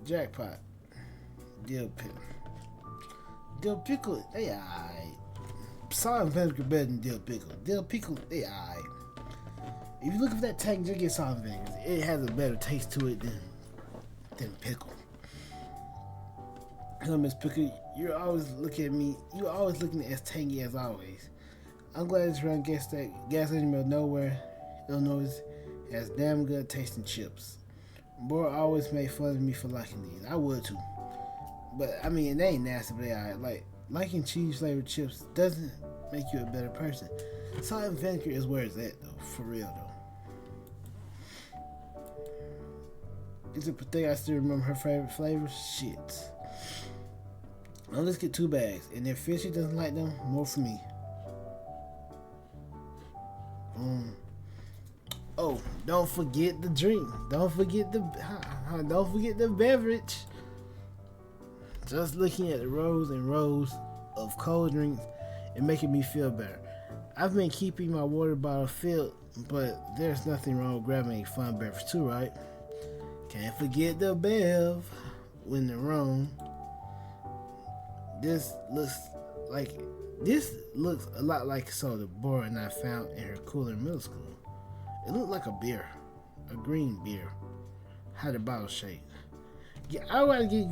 Jackpot. Dill pickle. Dill pickle, they alright. Salt and vinegar better than dill pickle. Dill pickle, they alright. If you look for that tank, just get salt and vinegar. It has a better taste to it than pickle. Hello, Miss Pickle. You're always looking at me. You're always looking as tangy as always. I'm glad it's around gas station middle of nowhere. Illinois has damn good tasting chips. Boy always made fun of me for liking these. I would too. But I mean, they ain't nasty, but they alright. Like, liking cheese flavored chips doesn't make you a better person. Salt and vinegar is where it's at, though. For real, though. Is it pathetic I still remember her favorite flavors? Shit. Now let's get 2 bags. And if Fishy doesn't like them, more for me. Oh, don't forget the drink. Don't forget the beverage. Just looking at the rows and rows of cold drinks and making me feel better. I've been keeping my water bottle filled, but there's nothing wrong with grabbing a fun beverage too, right? Can't forget the bev when they're wrong. This looks a lot like soda Bora I found in her cooler in middle school. It looked like a beer, a green beer, had a bottle shape. Yeah, I'd rather you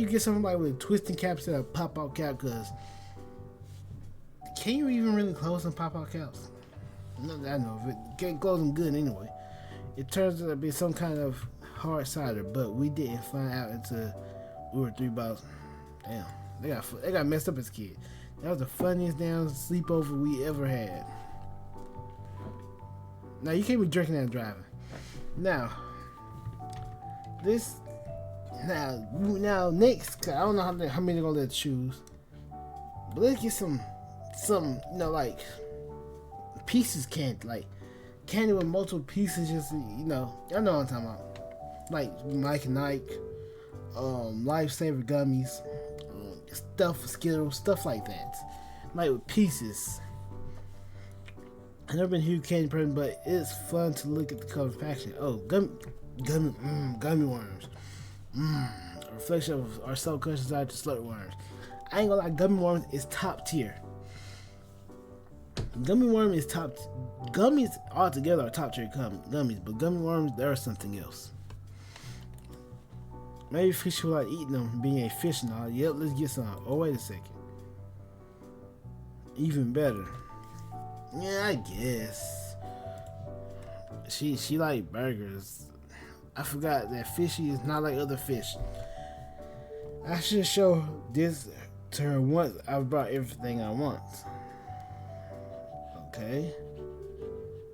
get something like with a twisting cap instead of a pop out cap, cause can you even really close some pop out caps? Not that I know of it. Can't close them good anyway. It turns out to be some kind of hard cider, but we didn't find out until we were 3 bottles. Damn, they got messed up as kids. That was the funniest damn sleepover we ever had. Now you can't be drinking and driving. Now next, cause I don't know how many they're gonna let choose, but let's get some like pieces candy, like candy with multiple pieces. Just y'all know what I'm talking about, like Mike and Ike, Lifesaver gummies, stuff Skittles, stuff like that, like with pieces. I've never been a huge candy person, but it's fun to look at the cover packaging. Oh, gummy worms. A reflection of our self-conscious desire to slurp worms. I ain't gonna lie, gummy worms is top tier. Gummies altogether are top tier gummies, but gummy worms, they're something else. Maybe fish will like eating them, being a fish and all. Yep, let's get some. Oh, wait a second. Even better. Yeah, I guess. She like burgers. I forgot that Fishy is not like other fish. I should show this to her once I've brought everything I want. Okay.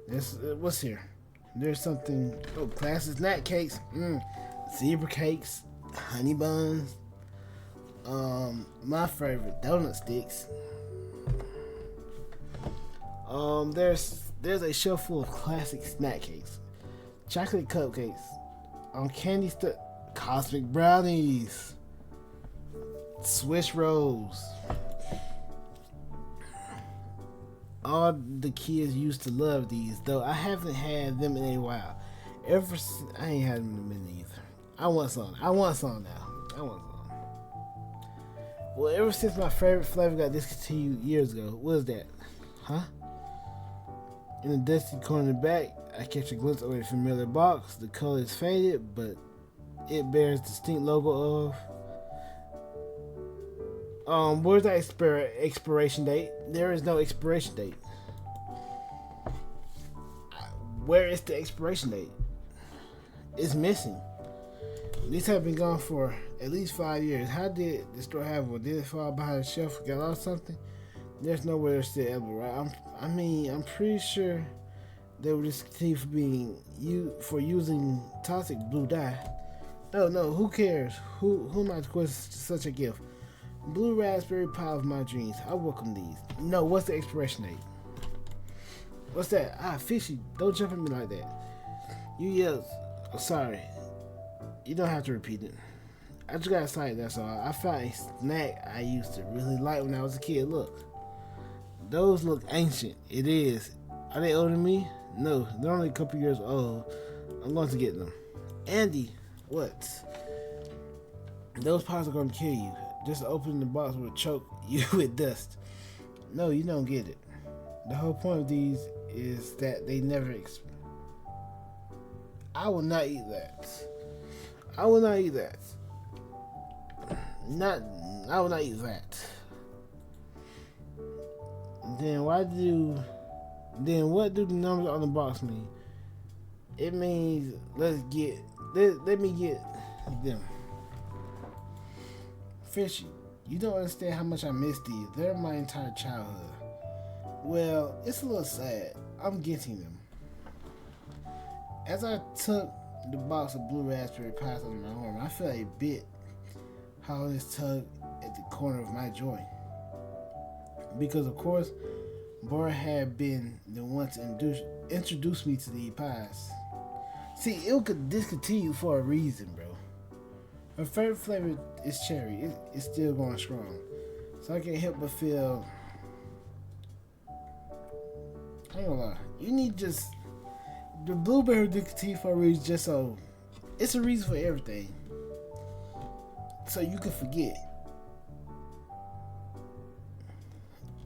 What's here? There's something. Oh, classic snack cakes. Zebra cakes. Honey buns. My favorite, donut sticks. There's a shelf full of classic snack cakes. Chocolate cupcakes. Candy stuff. Cosmic brownies. Swiss rolls. All the kids used to love these, though I haven't had them in a while. I ain't had them in either. I want some now. Well, ever since my favorite flavor got discontinued years ago, what is that? Huh? In the dusty corner in the back, I catch a glimpse of a familiar box. The color is faded, but it bears the distinct logo of. Where's the expiration date? There is no expiration date. Where is the expiration date? It's missing. These have been gone for at least 5 years. How did the store have one? Did it fall behind the shelf? Got lost something? There's nowhere to still ever, right? I'm pretty sure they were discontinued for using toxic blue dye. No, who cares? Who am I to question such a gift? Blue raspberry pie of my dreams. I welcome these. No, what's the expiration date? What's that? Fishy, don't jump at me like that. You yelled, sorry. You don't have to repeat it. I just got excited, that's all. I found a snack I used to really like when I was a kid. Look. Those look ancient. It is. Are they older than me? No, they're only a couple years old. I'm going to get them. Andy, what? Those pies are going to kill you. Just opening the box will choke you with dust. No, you don't get it. The whole point of these is that they never I will not eat that. I will not eat that. I will not eat that. Then what do the numbers on the box mean? It means let me get them. Fishy, you don't understand how much I miss these. They're my entire childhood. Well, it's a little sad. I'm getting them. As I took the box of blue raspberry pies under my arm, I felt a bit hollowness tug at the corner of my joint. Because of course, Bora had been the one to introduce me to the pies. See, it could discontinue for a reason, bro. Her favorite flavor is cherry. It's still going strong. So I can't help but feel. I ain't gonna lie. You need just. The blueberry discontinue for a reason, just so. It's a reason for everything. So you can forget.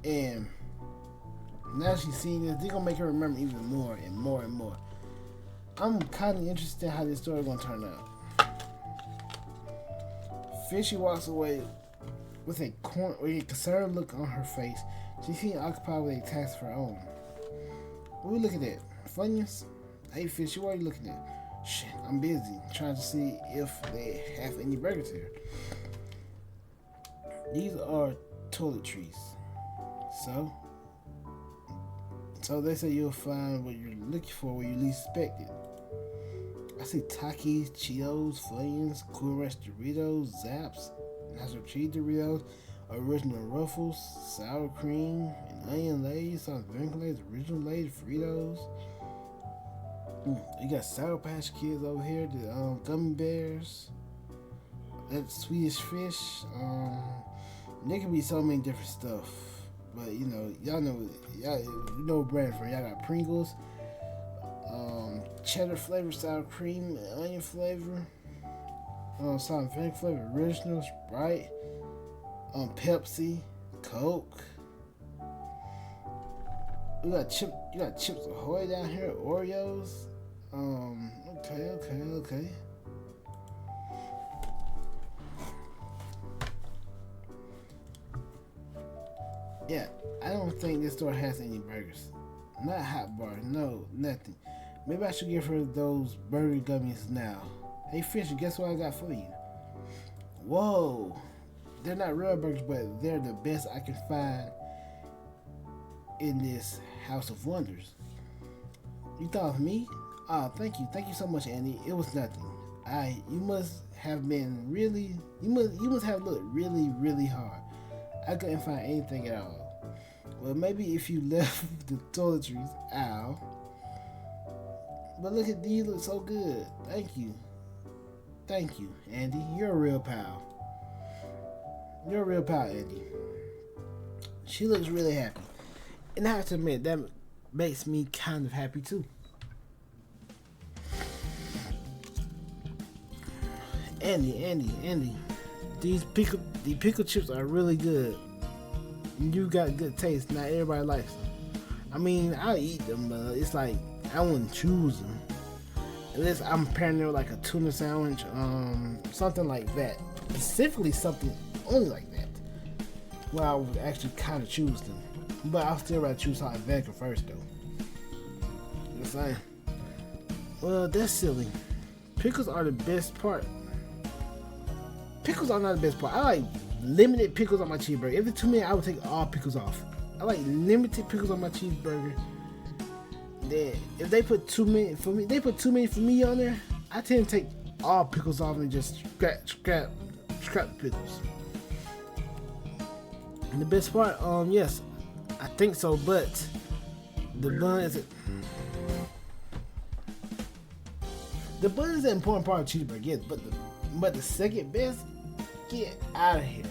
And now she's seeing this, they're gonna make her remember even more and more and more. I'm kind of interested in how this story is gonna turn out. Fishy walks away with a concerned look on her face. She seemed occupied with a task of her own. What are we looking at? Funyuns? Hey Fishy, what are you looking at? Shit, I'm busy trying to see if they have any burgers here. These are toiletries. So they say you'll find what you're looking for where you least expect it. I see Takis, Cheetos, Funyuns, Cool Ranch Doritos, Zaps, Nacho Cheese Doritos, Original Ruffles, Sour Cream, and Onion Lay's, Soft Drink Lay's, Original Lay's, Fritos. You got Sour Patch Kids over here, the Gummy Bears, that Swedish Fish. There can be so many different stuff. But you know brand for y'all got Pringles, cheddar flavor, sour cream, onion flavor, salt and vinegar flavor, original, Sprite, Pepsi, Coke. You got Chips Ahoy down here, Oreos. Okay. Yeah, I don't think this store has any burgers. Not hot bar, no, nothing. Maybe I should give her those burger gummies now. Hey Fishy, guess what I got for you? Whoa, they're not real burgers, but they're the best I can find in this house of wonders. You thought of me? Oh, thank you so much, Andy. It was nothing. You must have been really, you must have looked really, really hard. I couldn't find anything at all. Well, maybe if you left the toiletries out. But look at these, look so good. Thank you, Andy. You're a real pal. Andy. She looks really happy. And I have to admit, that makes me kind of happy too. Andy. these pickle chips are really good. You got good taste. Not everybody likes them. I mean, I'll eat them, but it's like I wouldn't choose them unless I'm pairing them with like a tuna sandwich, something like that. Specifically, something only like that. Well, I would actually kind of choose them, but I'll still rather choose hot vinegar first, though. Just saying. Well, that's silly. Pickles are the best part. Pickles are not the best part. I like limited pickles on my cheeseburger. If it's too many, I would take all pickles off. I like limited pickles on my cheeseburger. Then if they put too many for me, on there. I tend to take all pickles off and just scrap the pickles. And the best part, yes, I think so. But the bun is an important part of cheeseburger. Yes, but the second best, get out of here.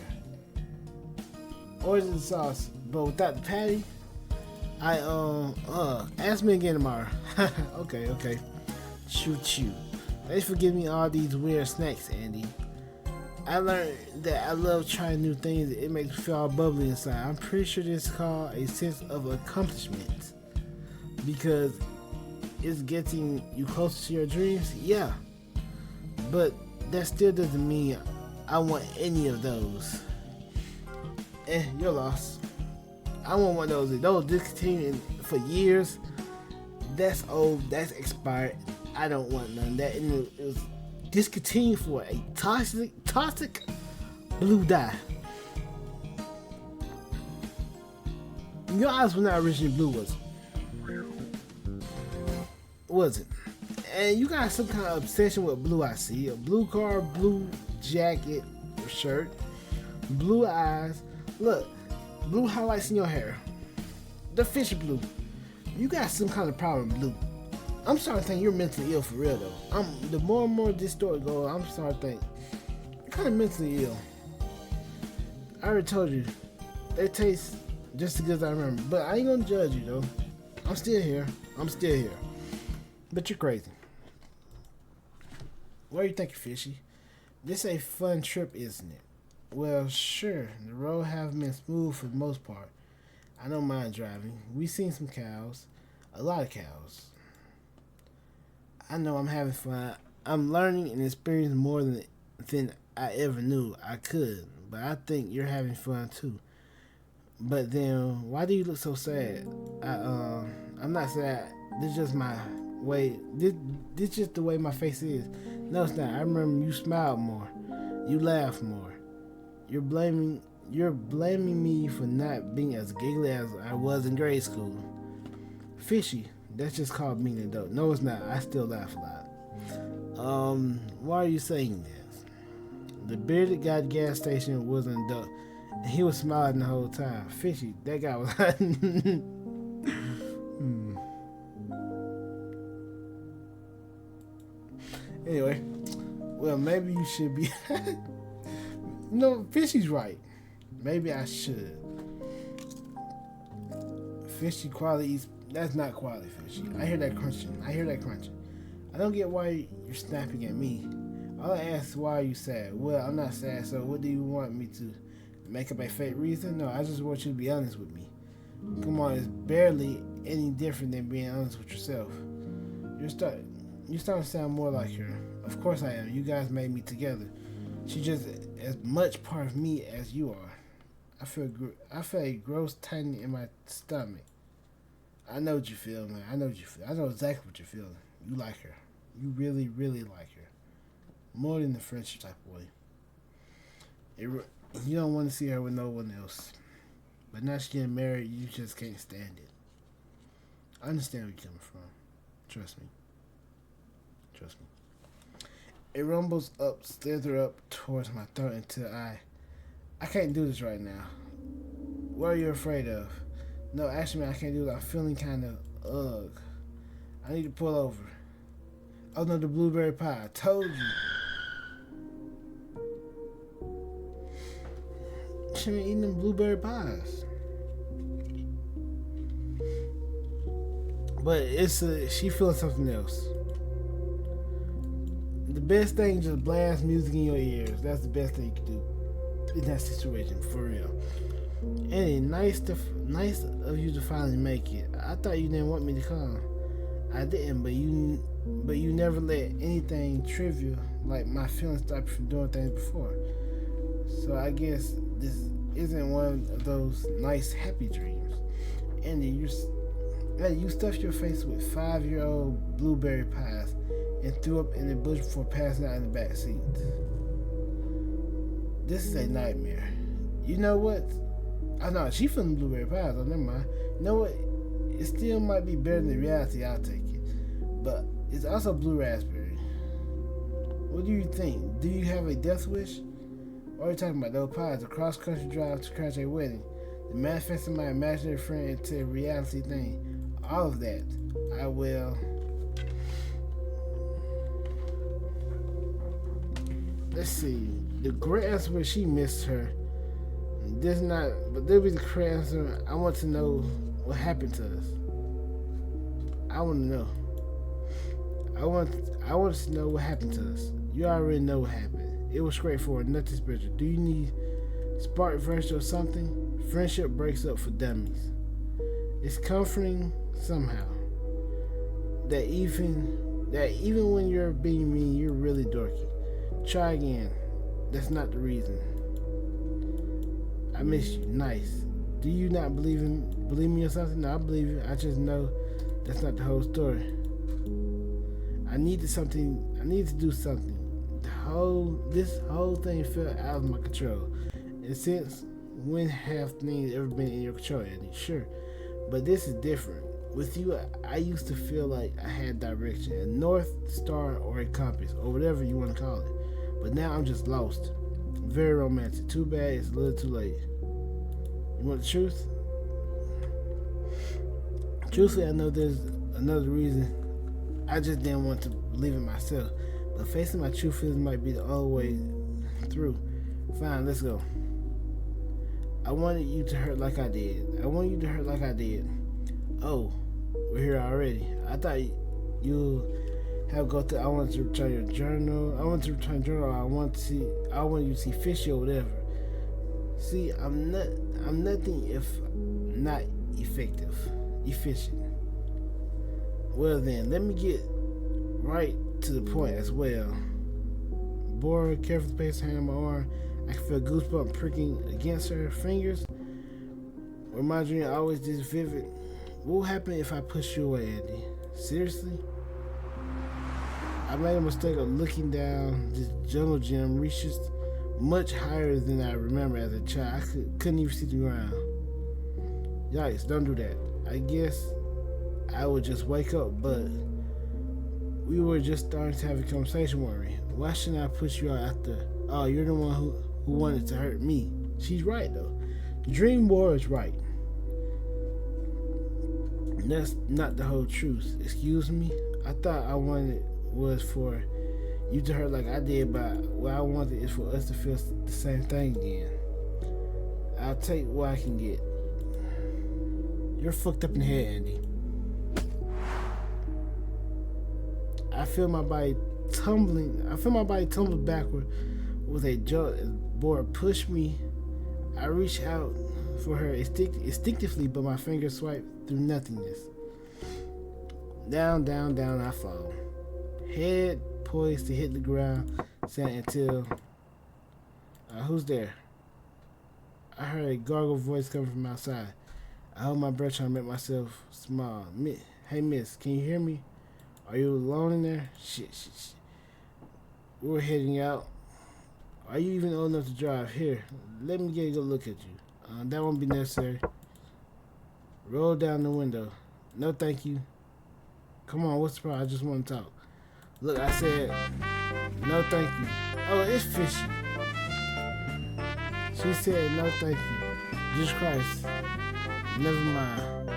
Or is it the sauce? But without the patty, ask me again tomorrow. Okay. Shoot. Thanks for giving me all these weird snacks, Andy. I learned that I love trying new things. It makes me feel all bubbly inside. I'm pretty sure this is called a sense of accomplishment because it's getting you closer to your dreams. Yeah, but that still doesn't mean I want any of those. You're lost. I won't want those. Those discontinued for years. That's old. That's expired. I don't want none of that. And it was discontinued for a toxic blue dye. Your eyes were not originally blue, was it? And you got some kind of obsession with blue. I see a blue car, blue jacket or shirt, blue eyes. Look, blue highlights in your hair. The fishy blue. You got some kind of problem with blue. I'm starting to think you're mentally ill for real though. The more and more this story goes, I'm starting to think you're kind of mentally ill. I already told you, they taste just as good as I remember. But I ain't gonna judge you though. I'm still here. But you're crazy. What are you thinking, Fishy? This a fun trip, isn't it? Well, sure. The road haven't been smooth for the most part. I don't mind driving. We seen some cows. A lot of cows. I know I'm having fun. I'm learning and experiencing more than I ever knew I could. But I think you're having fun too. But then, why do you look so sad? I'm not sad. This is just my way. This just the way my face is. No, it's not. I remember you smiled more. You laughed more. You're blaming me for not being as giggly as I was in grade school. Fishy, that's just called being an adult. No, it's not. I still laugh a lot. Why are you saying this? The bearded guy at the gas station was an adult. And he was smiling the whole time. Fishy, that guy was Anyway, well, maybe you should be. No, Fishy's right. Maybe I should. Fishy quality eats. That's not quality, Fishy. I hear that crunching. I don't get why you're snapping at me. All I ask is why are you sad? Well, I'm not sad, so what do you want me to make up a fake reason? No, I just want you to be honest with me. Come on, it's barely any different than being honest with yourself. You're starting to sound more like her. Of course I am. You guys made me together. She's just as much part of me as you are. I feel a gross tightening in my stomach. I know what you feel, man. I know exactly what you're feeling. You like her. You really, really like her. More than the friendship type of way. You don't want to see her with no one else. But now she's getting married, you just can't stand it. I understand where you're coming from. Trust me. It rumbles up, slither up towards my throat until I can't do this right now. What are you afraid of? No, actually, man, I can't do it. I'm feeling kind of, I need to pull over. Oh, no, the blueberry pie. I told you. She been eating them blueberry pies. But she feeling something else. The best thing is just blast music in your ears. That's the best thing you can do. in that situation, for real. And nice of you to finally make it. I thought you didn't want me to come. I didn't, but you never let anything trivial like my feelings stop you from doing things before. So I guess this isn't one of those nice happy dreams. And you stuffed your face with 5-year-old blueberry pies and threw up in the bush before passing out in the back seat. This is a nightmare. You know what? I know she feeling blueberry pies. Oh, never mind. You know what? It still might be better than reality. I'll take it. But it's also blue raspberry. What do you think? Do you have a death wish? What are you talking about? Those pies, the cross-country drive to crash a wedding, the manifesting my imaginary friend into a reality thing. All of that. I will. Let's see. The correct answer was she missed her. This not, but there'll be the correct answer. I want to know what happened to us. I want to know. I want to know what happened to us. You already know what happened. It was straightforward, nothing special. Do you need spark verse or something? Friendship breaks up for dummies. It's comforting somehow that even when you're being mean, you're really dorky. Try again. That's not the reason. I miss you. Nice. Do you not believe me or something? No, I believe you. I just know that's not the whole story. I need to do something. This whole thing fell out of my control. And since when have things ever been in your control, Eddie? Sure. But this is different. With you, I used to feel like I had direction, a north star or a compass, or whatever you want to call it. But now I'm just lost. Very romantic. Too bad it's a little too late. You want the truth? Truthfully, I know there's another reason. I just didn't want to believe it myself. But facing my true feelings might be the only way through. Fine, let's go. I wanted you to hurt like I did. Oh, we're here already. I thought you have go through. I wanted to return your journal. I want you to see Fishy or whatever. See, I'm nothing if not efficient. Well then, let me get right to the point as well. Bored, careful pace, hand on my arm. I can feel goosebumps pricking against her fingers. Were my dream always this vivid? What will happen if I push you away, Andy? Seriously? I made a mistake of looking down. This jungle gym reaches much higher than I remember as a child. I couldn't even see the ground. Yikes, don't do that. I guess I would just wake up, but we were just starting to have a conversation, weren't we? Why shouldn't I push you out after? Oh, you're the one who wanted to hurt me. She's right, though. Dream War is right. That's not the whole truth. Excuse me? I thought I wanted was for you to hurt like I did, but what I wanted is for us to feel the same thing again. I'll take what I can get. You're fucked up in the head, Andy. I feel my body tumble backward with a jolt as Board pushed me. I reached out for her instinctively, but my fingers swiped through nothingness. Down, down, down I fall. Head poised to hit the ground, sat until... who's there? I heard a gargle voice coming from outside. I hold my breath trying to make myself smile. Hey, miss, can you hear me? Are you alone in there? Shit. We're heading out. Are you even old enough to drive? Here, let me get a good look at you. That won't be necessary. Roll down the window. No, thank you. Come on, what's the problem? I just want to talk. Look, I said, no, thank you. Oh, it's Fishy. She said, no, thank you. Jesus Christ. Never mind.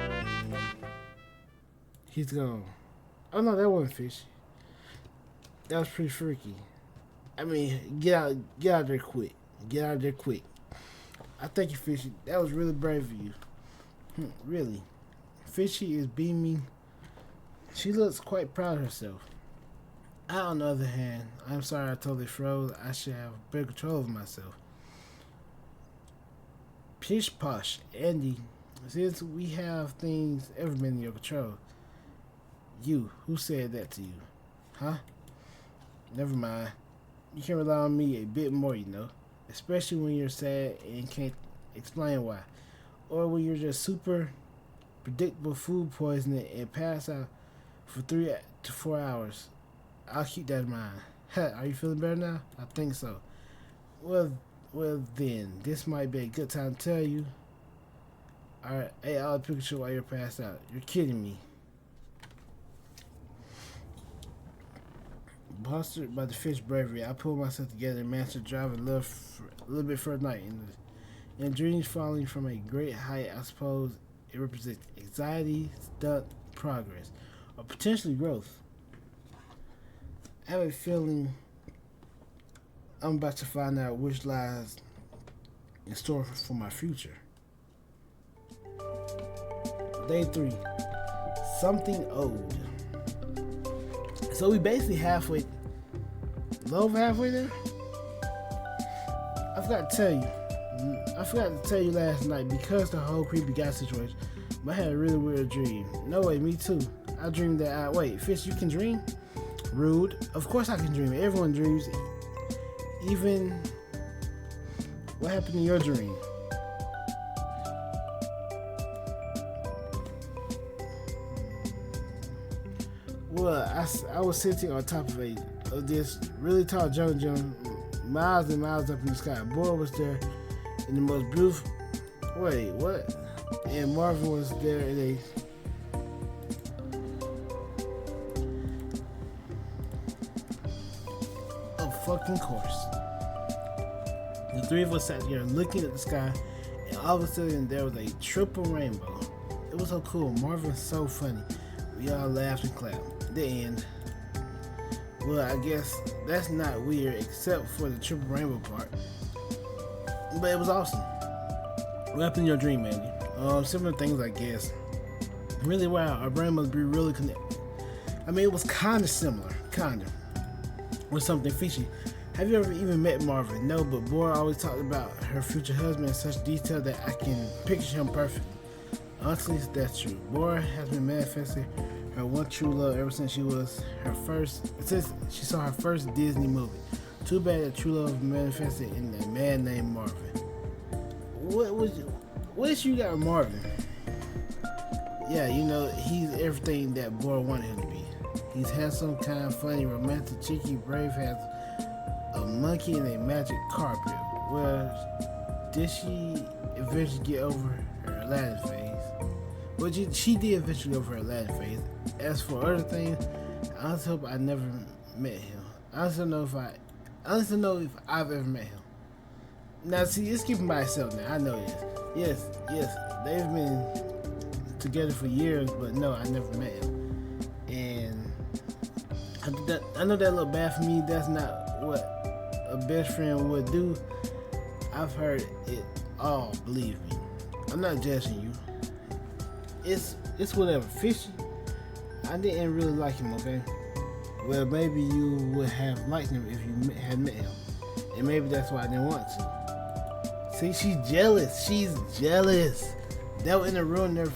He's gone. Oh, no, that wasn't Fishy. That was pretty freaky. I mean, get out there quick. Get out there quick. I thank you, Fishy. That was really brave of you. Really. Fishy is beaming. She looks quite proud of herself. I, on the other hand, I'm sorry I totally froze. I should have better control of myself. Pish posh, Andy. Since we have things ever been in your control, who said that to you? Huh? Never mind. You can rely on me a bit more, especially when you're sad and can't explain why, or when you're just super predictable food poisoning and pass out for 3 to 4 hours. I'll keep that in mind. Are you feeling better now? I think so. Well then, this might be a good time to tell you. Alright, hey, I'll picture while you're passed out. You're kidding me. Bolstered by the fish bravery, I pulled myself together and managed to drive a little bit further night. In dreams falling from a great height, I suppose it represents anxiety, stunt, progress, or potentially growth. I have a feeling I'm about to find out which lies in store for my future. Day 3. Something old. So we basically halfway there. I forgot to tell you last night, because the whole creepy guy situation, I had a really weird dream. No way, me too. I dreamed that wait, Fish, you can dream? Rude. Of course I can dream. Everyone dreams. Even what happened in your dream? Well, I was sitting on top of this really tall jungle gym, miles and miles up in the sky. Boy was there in the most beautiful. Wait, what? And Marvin was there in a fucking course. The three of us sat here looking at the sky, and all of a sudden there was a triple rainbow. It was so cool. Marvin's so funny. We all laughed and clapped. The end. Well, I guess that's not weird except for the triple rainbow part. But it was awesome. What happened in your dream, Andy? Similar things, I guess. Really, wow, our brain must be really connected. I mean, it was kind of similar, with something fishy. Have you ever even met Marvin? No, but Bora always talked about her future husband in such detail that I can picture him perfectly. Honestly, that's true. Bora has been manifesting her one true love ever since she saw her first Disney movie. Too bad that true love manifested in a man named Marvin. What did you got with Marvin? Yeah, he's everything that Bora wanted him to be. He's handsome, kind, funny, romantic, cheeky, brave, has a monkey and a magic carpet. Well, did she eventually get over her Aladdin phase? Well, she did eventually over her Aladdin phase. As for other things, I honestly hope I never met him. I honestly don't know if I've ever met him. Now, see, it's keeping by itself now. I know this. Yes, they've been together for years, but no, I never met him. And I know that looked bad for me. That's not what a best friend would do. I've heard it all, believe me. I'm not judging you. It's whatever. Fishy, I didn't really like him, okay? Well, maybe you would have liked him if you had met him. And maybe that's why I didn't want to. See, she's jealous. That would end up ruining their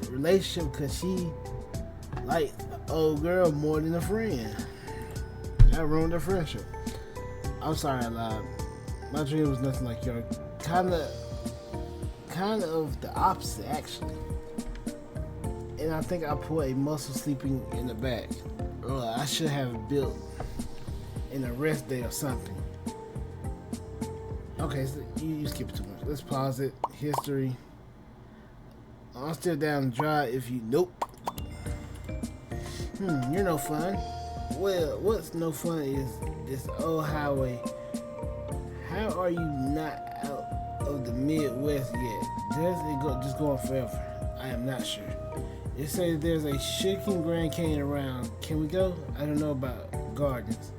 relationship because she liked the old girl more than a friend. That ruined their friendship. I'm sorry I lied. My dream was nothing like yours. Kind of the opposite, actually. And I think I pulled a muscle sleeping in the back. I should have built an arrest day or something. Okay, so you skip it too much. Let's pause it. History. I'm still down to dry if you... Nope. You're no fun. Well, what's no fun is this old highway. How are you not out of the Midwest yet? Does it just go on forever? I am not sure. It says there's a shaking Grand Canyon around. Can we go? I don't know about gardens,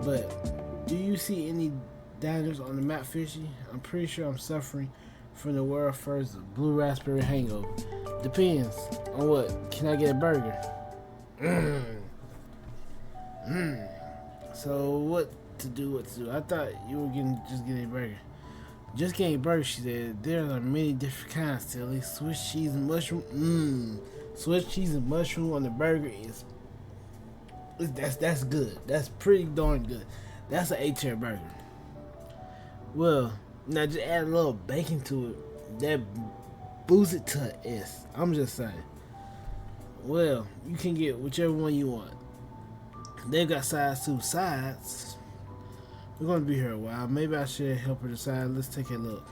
but do you see any diners on the map, Fishy? I'm pretty sure I'm suffering from the world's first blue raspberry hangover. Depends on what. Can I get a burger? So what to do? I thought you were just getting a burger. Just getting burgers, she said. There are many different kinds, silly. Swiss cheese and mushroom. Mmm. Swiss cheese and mushroom on the burger that's good. That's pretty darn good. That's an A-tier burger. Well, now just add a little bacon to it. That boosts it to an S. I'm just saying. Well, you can get whichever one you want. They've got sides too. Sides. We're gonna be here a while. Maybe I should help her decide. Let's take a look.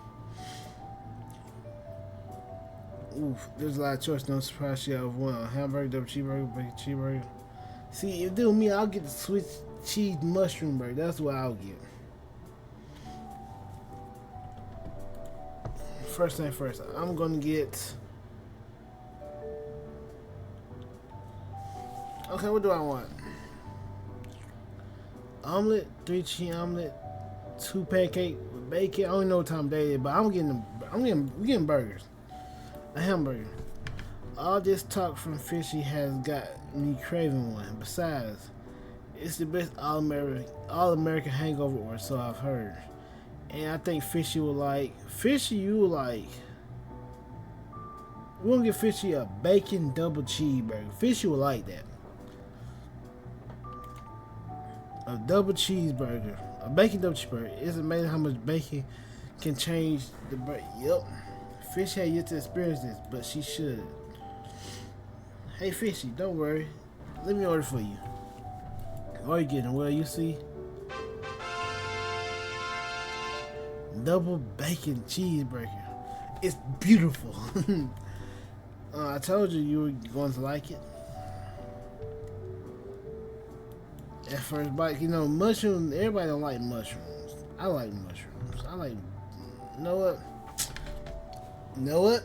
Oof, there's a lot of choice. No surprise she got one. Hamburger, double cheeseburger, bacon cheeseburger. See, if it was me, I'll get the Swiss cheese mushroom burger. That's what I'll get. First thing first, I'm gonna get. Okay, what do I want? Omelet, 3 cheese omelet, 2 pancake with bacon. I don't know what time of day it is, but I'm getting burgers. A hamburger. All this talk from Fishy has got me craving one. Besides, it's the best all-American hangover order, so I've heard. And I think Fishy will like. Fishy, you will like. We're gonna get Fishy a bacon double cheeseburger. Fishy will like that. A double cheeseburger. A bacon double cheeseburger. It's amazing how much bacon can change the burger. Yep. Fish had yet to experience this, but she should. Hey Fishy, don't worry. Let me order for you. What are you getting? Well, you see. Double bacon cheeseburger. It's beautiful. I told you were going to like it. At first bite, mushrooms. Everybody don't like mushrooms. I like mushrooms. You know what?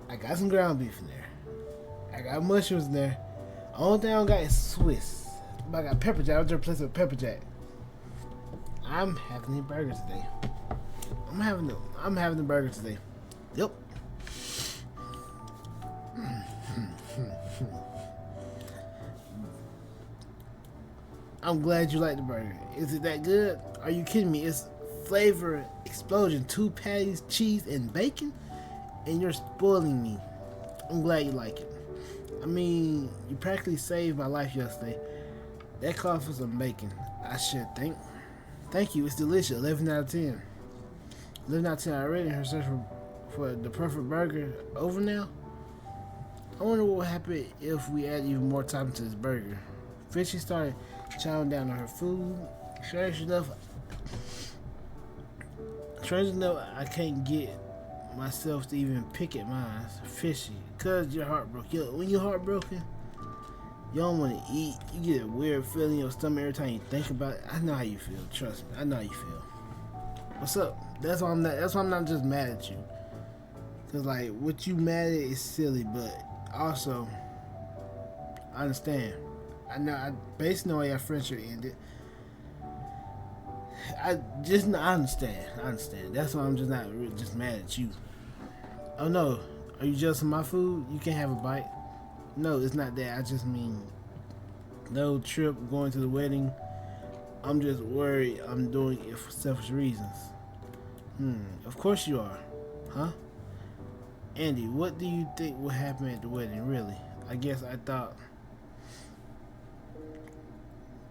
I got some ground beef in there. I got mushrooms in there. Only thing I don't got is Swiss. But I got pepper jack. I was replacing with pepper jack. I'm having the burger today. I'm having the burger today. Yep. I'm glad you like the burger. Is it that good? Are you kidding me? It's flavor explosion. 2 patties, cheese, and bacon? And you're spoiling me. I'm glad you like it. I mean, you practically saved my life yesterday. That called for some bacon, I should think. Thank you. It's delicious. 11 out of 10. 11 out of 10 already in her search for the perfect burger over now. I wonder what would happen if we add even more toppings to this burger. Fishy started chowing down on her food. Strange enough, I can't get myself to even pick at mine. Fishy, cause you're heartbroken. When you're heartbroken, you don't want to eat. You get a weird feeling in your stomach every time you think about it. I know how you feel. Trust me, I know how you feel. What's up? That's why I'm not just mad at you. Cause like what you mad at is silly, but also I understand. I know. Based on the way our friendship ended, I understand. I understand. That's why I'm just not really just mad at you. Oh no, are you jealous of my food? You can't have a bite. No, it's not that. I just mean no trip going to the wedding. I'm just worried I'm doing it for selfish reasons. Of course you are, huh? Andy, what do you think will happen at the wedding? Really? I guess I thought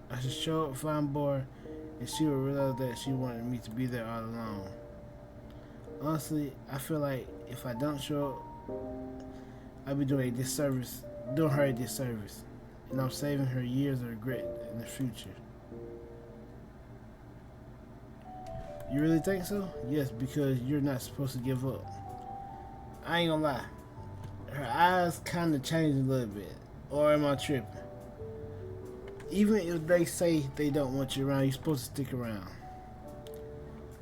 I should show up, find Boy, and she would realize that she wanted me to be there all along. Honestly, I feel like if I don't show up, I'll be doing her a disservice, and I'm saving her years of regret in the future. You really think so? Yes, because you're not supposed to give up. I ain't gonna lie. Her eyes kind of changed a little bit. Or am I tripping? Even if they say they don't want you around, you're supposed to stick around.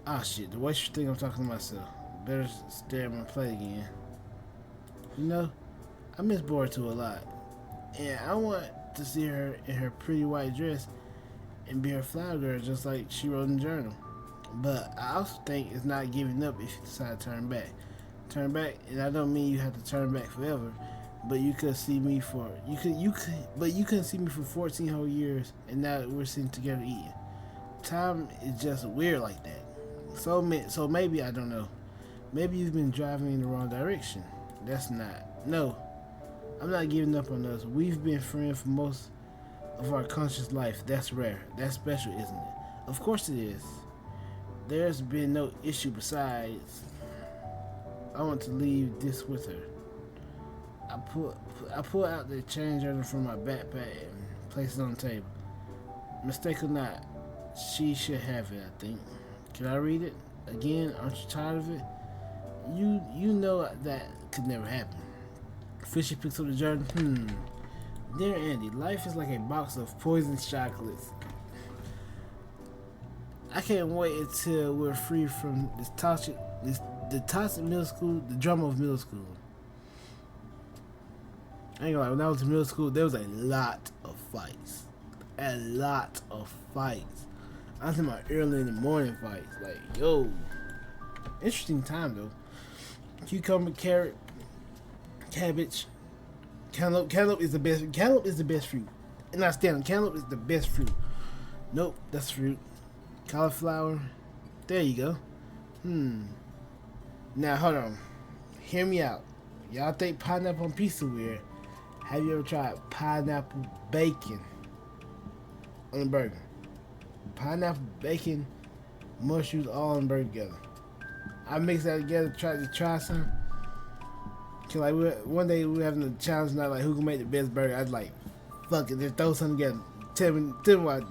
Ah shit, the way she think I'm talking to myself. Better stare at my plate again. I miss Boruto a lot. And I want to see her in her pretty white dress and be her flower girl just like she wrote in the journal. But I also think it's not giving up if you decide to turn back. Turn back, and I don't mean you have to turn back forever, but you could see me for you couldn't see me for 14 whole years, and now we're sitting together eating. Time is just weird like that. So maybe I don't know. Maybe you've been driving in the wrong direction. That's not. No, I'm not giving up on us. We've been friends for most of our conscious life. That's rare. That's special, isn't it? Of course it is. There's been no issue besides. I want to leave this with her. I pull out the change order from my backpack and place it on the table. Mistake or not, she should have it, I think. Can I read it? Again, aren't you tired of it? You know that could never happen. Fishy picks up the journal. Dear Andy, life is like a box of poisoned chocolates. I can't wait until we're free from the toxic middle school, the drama of middle school. I ain't gonna lie, when I was in middle school, there was a lot of fights. A lot of fights. I was in my early in the morning fights. Like, yo. Interesting time, though. Cucumber, carrot, cabbage, cantaloupe is the best. Cantaloupe is the best fruit. And I stand on cantaloupe is the best fruit. Nope, that's fruit. Cauliflower. There you go. Now, hold on. Hear me out. Y'all think pineapple on pizza weird. Have you ever tried pineapple bacon on a burger? Pineapple, bacon, mushrooms all on a burger together. I mixed that together, tried to try some. Cause like one day we were having a challenge night, like who can make the best burger. I was like, fuck it, just throw something together. Tell me why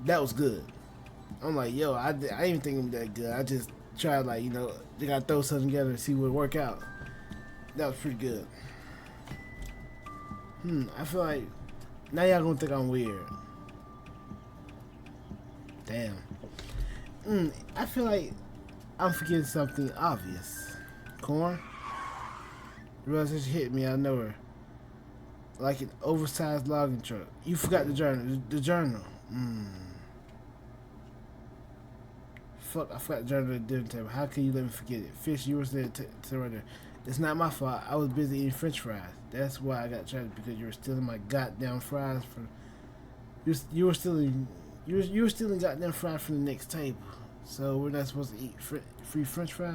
that was good. I'm like, yo, I didn't even think it was that good. I just tried, like, they gotta throw something together and see what would work out. That was pretty good. I feel like now y'all gonna think I'm weird. Damn. I feel like I'm forgetting something obvious. Corn? Realized she hit me out of nowhere. Like an oversized logging truck. You forgot the journal. The journal. Fuck, I forgot the journal at the dinner table. How can you let me forget it? Fish, you were there right there. It's not my fault. I was busy eating French fries. That's why I got charged, because you were stealing my goddamn fries from. You were stealing goddamn fries from the next table. So we're not supposed to eat free French fry.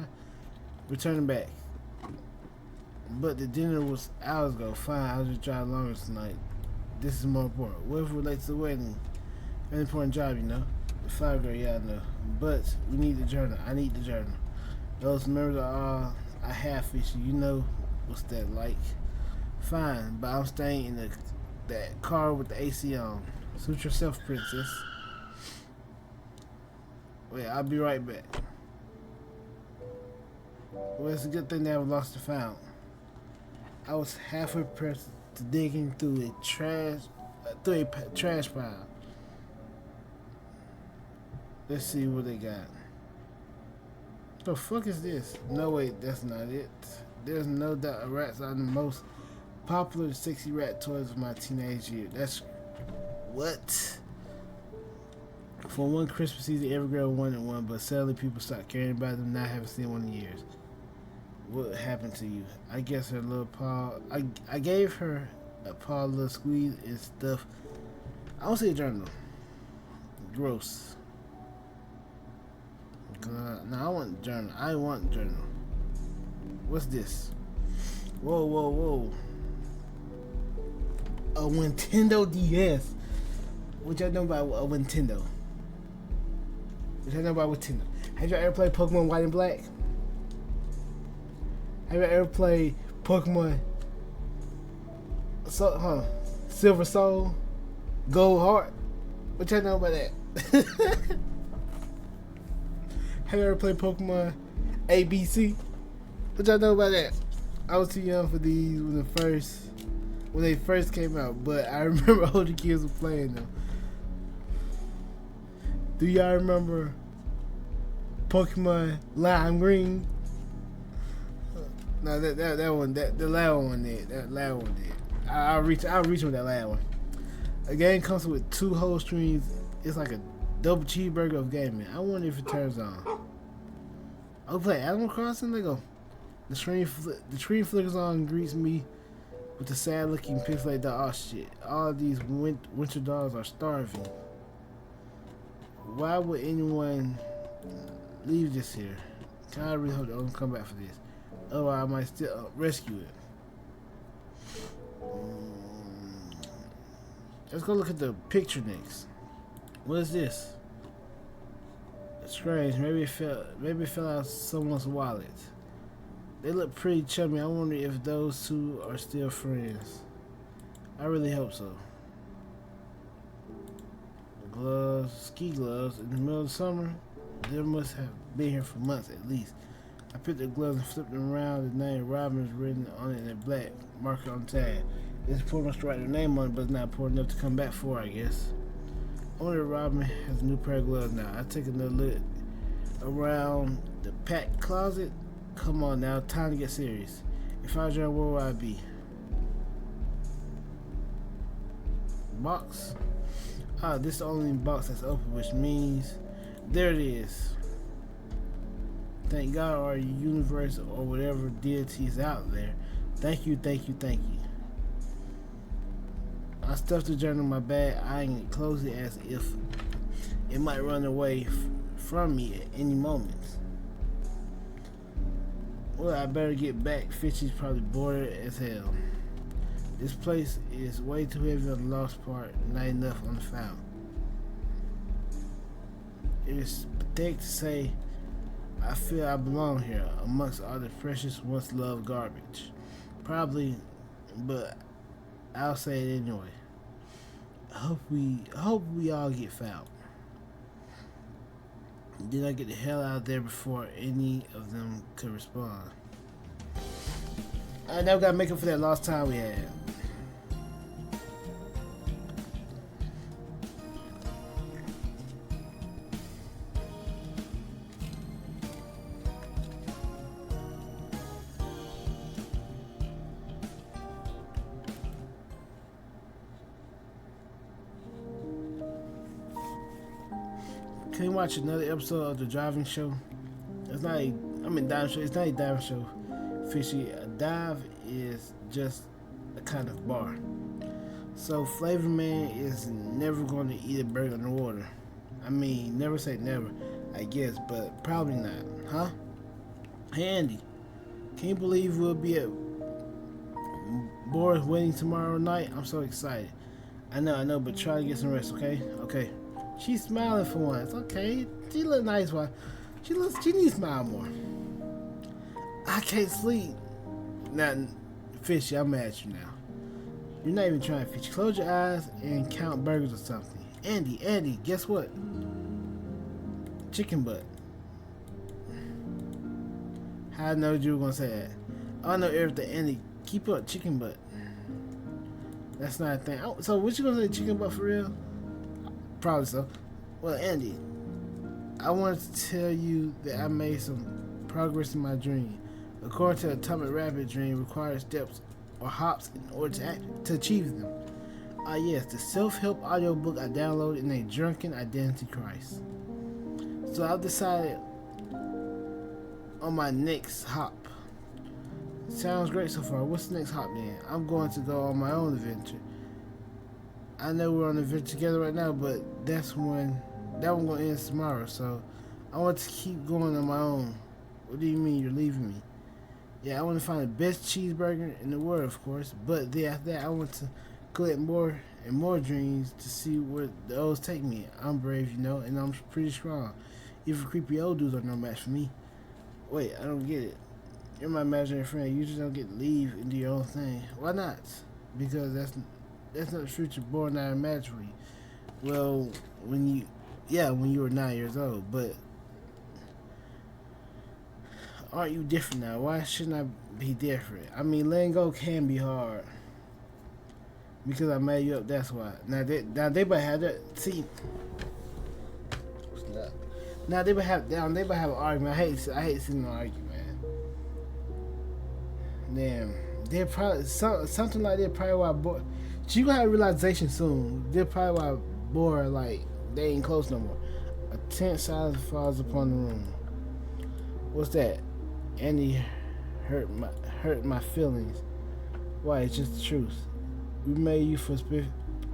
Return them back. But the dinner was hours ago. Fine, I'll just drive longer tonight. This is more important. Whatever relates to the wedding, an important job, The 5th grade, yeah, I know. But we need the journal. I need the journal. Those memories are all I have, Fishy. You know what's that like. Fine, but I'm staying in that car with the AC on. Suit yourself, princess. Wait, I'll be right back. Well, it's a good thing that I was lost and found. I was halfway pressed to digging through a trash pile. Let's see what they got. The fuck is this? No, wait, that's not it. There's no doubt rats are the most popular sexy rat toys of my teenage year. That's what? For one Christmas season, every girl wanted one, but sadly people stopped caring about them. Now I haven't seen one in years. What happened to you? I guess her little paw. I gave her a paw, little squeeze and stuff. I don't see a journal. Gross. No, I want journal. I want journal. What's this? Whoa. A Nintendo DS. What y'all know about a Nintendo? Have y'all ever played Pokemon White and Black? Have you ever played Pokemon Silver Soul? Gold Heart? What y'all know about that? Have you ever played Pokemon ABC? What y'all know about that? I was too young for these when they first came out, but I remember older kids were playing them. Do y'all remember Pokemon Lime Green? No, that one, the loud one did. That loud one did. I'll reach with that loud one. A game comes with 2 whole streams. It's like a double cheeseburger of gaming. I wonder if it turns on. I'll play Animal Crossing. They go. The screen flickers on and greets me with the sad-looking pixelated dog. Oh shit! All these winter dogs are starving. Why would anyone Leave this here. I really hope they don't come back for this. Otherwise, I might still rescue it. Let's go look at the picture next. What is this? It's strange. Maybe it fell out of someone's wallet. They look pretty chummy. I wonder if those two are still friends. I really hope so. Gloves, ski gloves in the middle of the summer. They must have been here for months at least. I picked the gloves and flipped them around. The name Robin is written on it in black, marker on the tag. It's important to write their name on it, but it's not important enough to come back for, I guess. Only Robin has a new pair of gloves now. I take another look around the packed closet. Come on now, time to get serious. If I was young, where would I be? Box? Ah, this is the only box that's open, which means there it is. Thank God, or universe, or whatever deity is out there. Thank you, thank you, thank you. I stuffed the journal in my bag, eyeing it closely as if it might run away from me at any moment. Well, I better get back. Fishy's probably bored as hell. This place is way too heavy on the lost part, not enough on the found. It is pathetic to say I feel I belong here amongst all the precious once loved garbage. Probably, but I'll say it anyway. I hope we all get found. Did I get the hell out of there before any of them could respond? I never gotta make up for that lost time we had. Can you watch another episode of the driving show? It's not a, diving show. It's not a diving show, Fishy. A dive is just a kind of bar. So Flavor Man is never going to eat a burger underwater. I mean, never say never, I guess, but probably not, huh? Hey Andy, can you believe we'll be at Bora's wedding tomorrow night? I'm so excited. I know, but try to get some rest, okay? Okay. She's smiling for once. Okay, she look nice. Why? She needs to smile more. I can't sleep. Now, Fishy, I'm mad at you now. You're not even trying, Fishy. Close your eyes and count burgers or something. Andy, guess what? Chicken butt. How I know you were gonna say that? I know everything. Andy, keep up, chicken butt. That's not a thing. Oh, so what you gonna say, chicken butt for real? Probably so. Well, Andy, I wanted to tell you that I made some progress in my dream. According to Atomic Rabbit, dream requires steps or hops in order to achieve them. Yes, the self-help audiobook I downloaded in a drunken identity crisis. So I've decided on my next hop. Sounds great so far. What's the next hop then? I'm going to go on my own adventure. I know we're on an adventure together right now, but that one gonna end tomorrow, so I want to keep going on my own. What do you mean you're leaving me? Yeah, I want to find the best cheeseburger in the world, of course, but then after that I want to collect more and more dreams to see where the O's take me. I'm brave, and I'm pretty strong. Even creepy old dudes are no match for me. Wait, I don't get it. You're my imaginary friend. You just don't get to leave and do your own thing. Why not? Because that's not the future born out of imaginary. Well, when you were 9 years old, but aren't you different now? Why shouldn't I be different? I mean, letting go can be hard. Because I made you up, that's why. Now they might have that. See, now they might have an argument. I hate seeing an argument. Damn, they're probably something like that. Probably why boy. She gonna have a realization soon. They're probably why bored, like they ain't close no more. A tense silence falls upon the room. What's that? Andy hurt my feelings. Why? It's just the truth. We made you for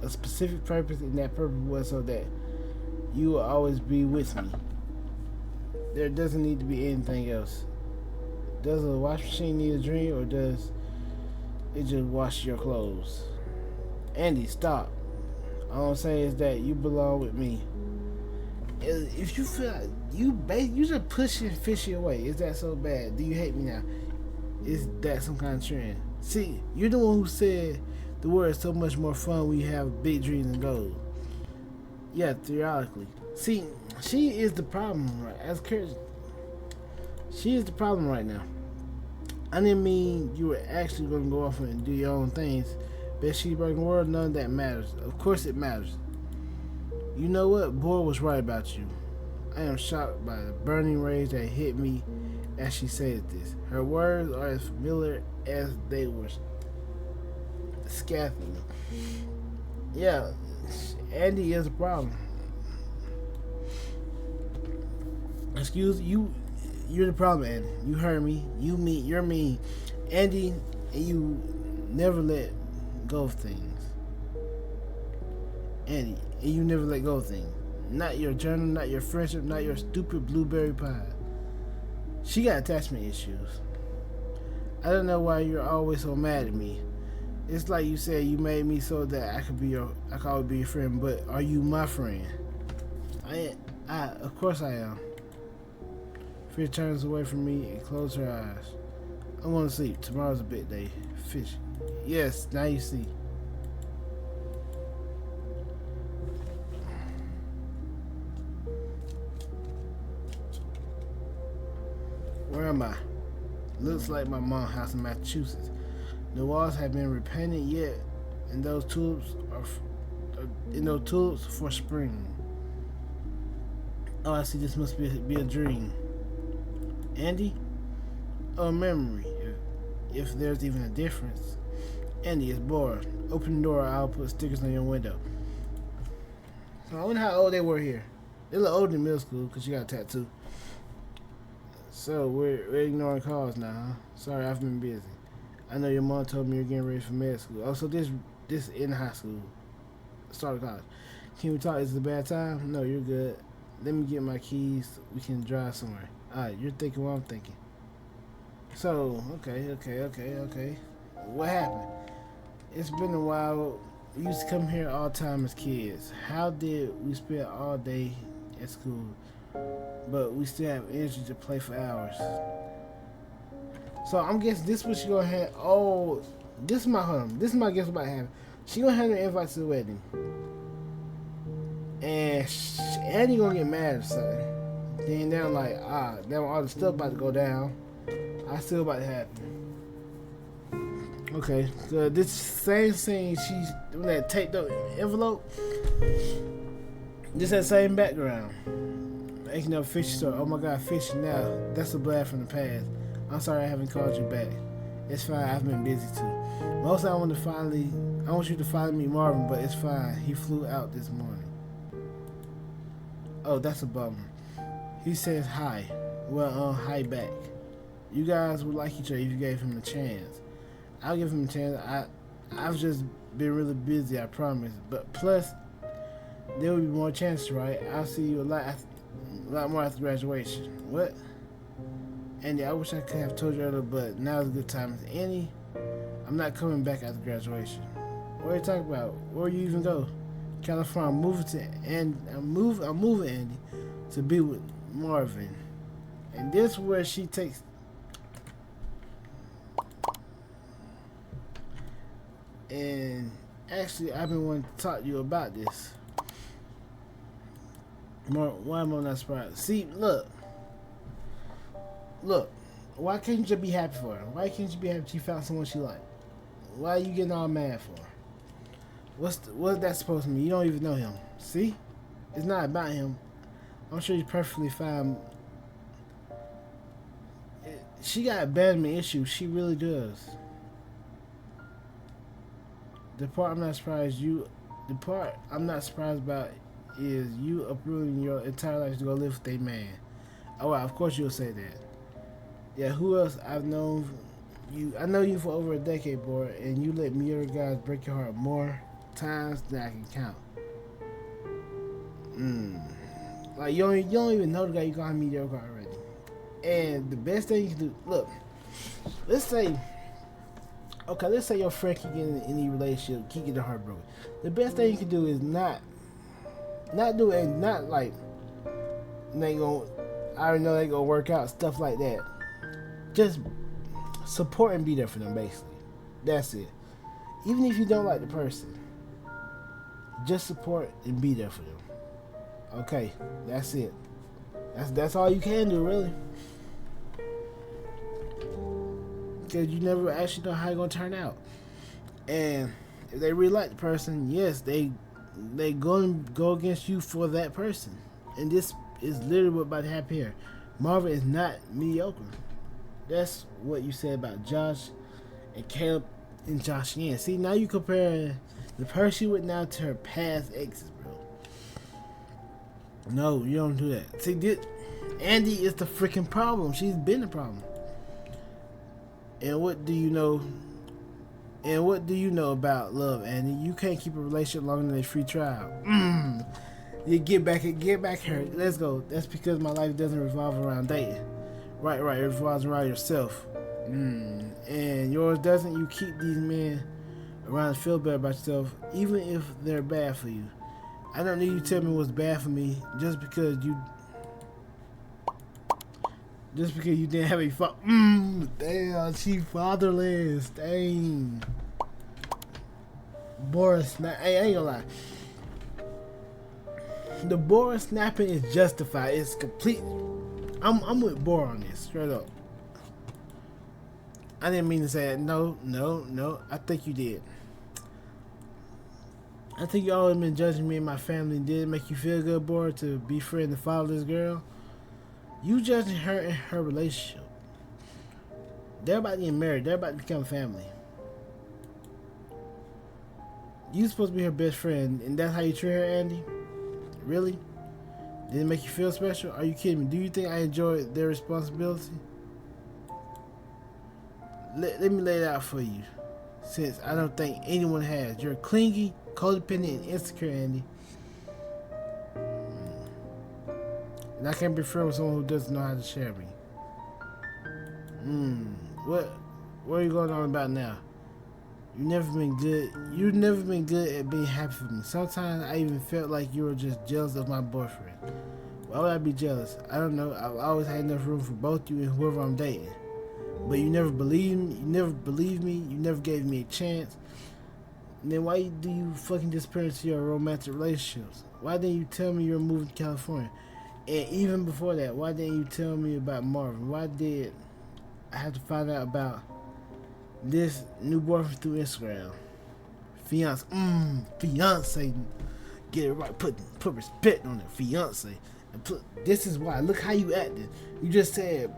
a specific purpose, and that purpose was so that you will always be with me. there doesn't need to be anything else. Does a wash machine need a dream, or does it just wash your clothes? Andy, stop. All I'm saying is that you belong with me. If you feel like you just pushing Fishy away, is that so bad? Do you hate me now? Is that some kind of trend? See, you're the one who said the word is so much more fun when you have big dreams and goals. Yeah, theoretically. See, she is the problem, right? As Kurt, she is the problem right now. I didn't mean you were actually going to go off and do your own things, but she's breaking the world. None of that matters. Of course, it matters. You know what? Boy was right about you. I am shocked by the burning rage that hit me as she said this. Her words are as familiar as they were scathing. Yeah, Andy is a problem. Excuse you. You're the problem, Andy. You heard me. You're mean. Andy, and you never let go of things. Andy, and you never let go of things. Not your journal, not your friendship, not your stupid blueberry pie. She got attachment issues. I don't know why you're always so mad at me. It's like you said you made me so that I could always be your friend, but are you my friend? Of course I am. Fear turns away from me and closes her eyes. I'm going to sleep. Tomorrow's a big day. Fish. Yes, now you see. Where am I? Looks like my mom's house in Massachusetts. The walls have been repainted yet, and those tulips for spring. Oh, I see. This must be a dream. Andy? Oh, memory. If there's even a difference. Andy is bored. Open the door. I'll put stickers on your window. So I wonder how old they were here. They look older than middle school because you got a tattoo. So we're ignoring calls now, huh? Sorry, I've been busy. I know your mom told me you're getting ready for med school. Oh, so this in high school. Start of college. Can we talk? Is it a bad time? No, you're good. Let me get my keys. We can drive somewhere. Alright, you're thinking what I'm thinking. So, okay. What happened? It's been a while. We used to come here all the time as kids. How did we spend all day at school, but we still have energy to play for hours? So I'm guessing this is what she gonna have. Oh, this is my guess about to happen. She gonna have an invite to the wedding, and Andy gonna get mad or something. Then they're like, now all the stuff about to go down. I still about to happen. Okay, so this same scene, she's when that taped up envelope. Just that same background. Making up Fishy story. Oh my God, Fishy now. That's a blast from the past. I'm sorry I haven't called you back. It's fine, I've been busy too. Mostly I want you to finally meet Marvin, but it's fine. He flew out this morning. Oh, that's a bummer. He says hi. Well, hi back. You guys would like each other if you gave him a chance. I'll give him a chance. I've just been really busy, I promise. But plus, there will be more chances, right? I'll see you a lot more after graduation. What? Andy, I wish I could have told you earlier, but now's a good time. Andy, I'm not coming back after graduation. What are you talking about? Where you even go? California. I'm moving Andy to be with Marvin. And this is where she takes. And actually, I've been wanting to talk to you about this. Why am I not surprised? See, look. Why can't you just be happy for her? Why can't you be happy she found someone she liked? Why are you getting all mad for her? What's that supposed to mean? You don't even know him. See? It's not about him. I'm sure he's perfectly fine. She got abandonment issues. She really does. The part I'm not surprised about is you uprooting your entire life to go live with a man. Oh, well, of course you'll say that. Yeah, who else? I've known you. I know you for over a decade, boy, and you let me other guys break your heart more times than I can count. Like you don't even know the guy you got mediocre already. And the best thing you can do, look, let's say, okay, let's say your friend keep getting in any relationship, keep getting heartbroken. The best thing you can do is not do it, not like they gonna, I already know they gonna work out, stuff like that. Just support and be there for them, basically. That's it. Even if you don't like the person, just support and be there for them. Okay, that's it. That's all you can do, really. Because you never actually know how it's gonna turn out. And if they really like the person, yes, they gonna go against you for that person. And this is literally what about to happen here. Marvin is not mediocre. That's what you said about Josh and Caleb and Josh Yen. See, now you comparing the person with now to her past exes, bro. No, you don't do that. See, Andy is the freaking problem. She's been the problem. And what do you know? And what do you know about love, Andy? You can't keep a relationship longer than a free trial. You get back her. Let's go. That's because my life doesn't revolve around dating. Right. It revolves around yourself. And yours doesn't. You keep these men around to feel better about yourself, even if they're bad for you. I don't need you to tell me what's bad for me just because you didn't have a damn, she fatherless. Dang. Boris, I ain't gonna lie. The Boris snapping is justified. It's complete. I'm with Bora on this, straight up. I didn't mean to say that. No. I think you did. I think you always been judging me and my family. Did it make you feel good, Bora, to befriend the fatherless girl? You judging her and her relationship. They're about to get married. They're about to become family. You supposed to be her best friend, and that's how you treat her, Andy? Really? Did it make you feel special? Are you kidding me? Do you think I enjoy their responsibility? Let me lay it out for you, since I don't think anyone has. You're clingy, codependent, and insecure, Andy. And I can't be friends with someone who doesn't know how to share me. What are you going on about now? You've never been good at being happy for me. Sometimes I even felt like you were just jealous of my boyfriend. Why would I be jealous? I don't know. I've always had enough room for both you and whoever I'm dating. But you never believed me. You never gave me a chance. And then why do you fucking disappear into your romantic relationships? Why didn't you tell me you're moving to California? And even before that, why didn't you tell me about Marvin? Why did I have to find out about this new boyfriend through Instagram? Fiance. Get it right. Put respect on it. Fiance. And this is why. Look how you acted. You just said,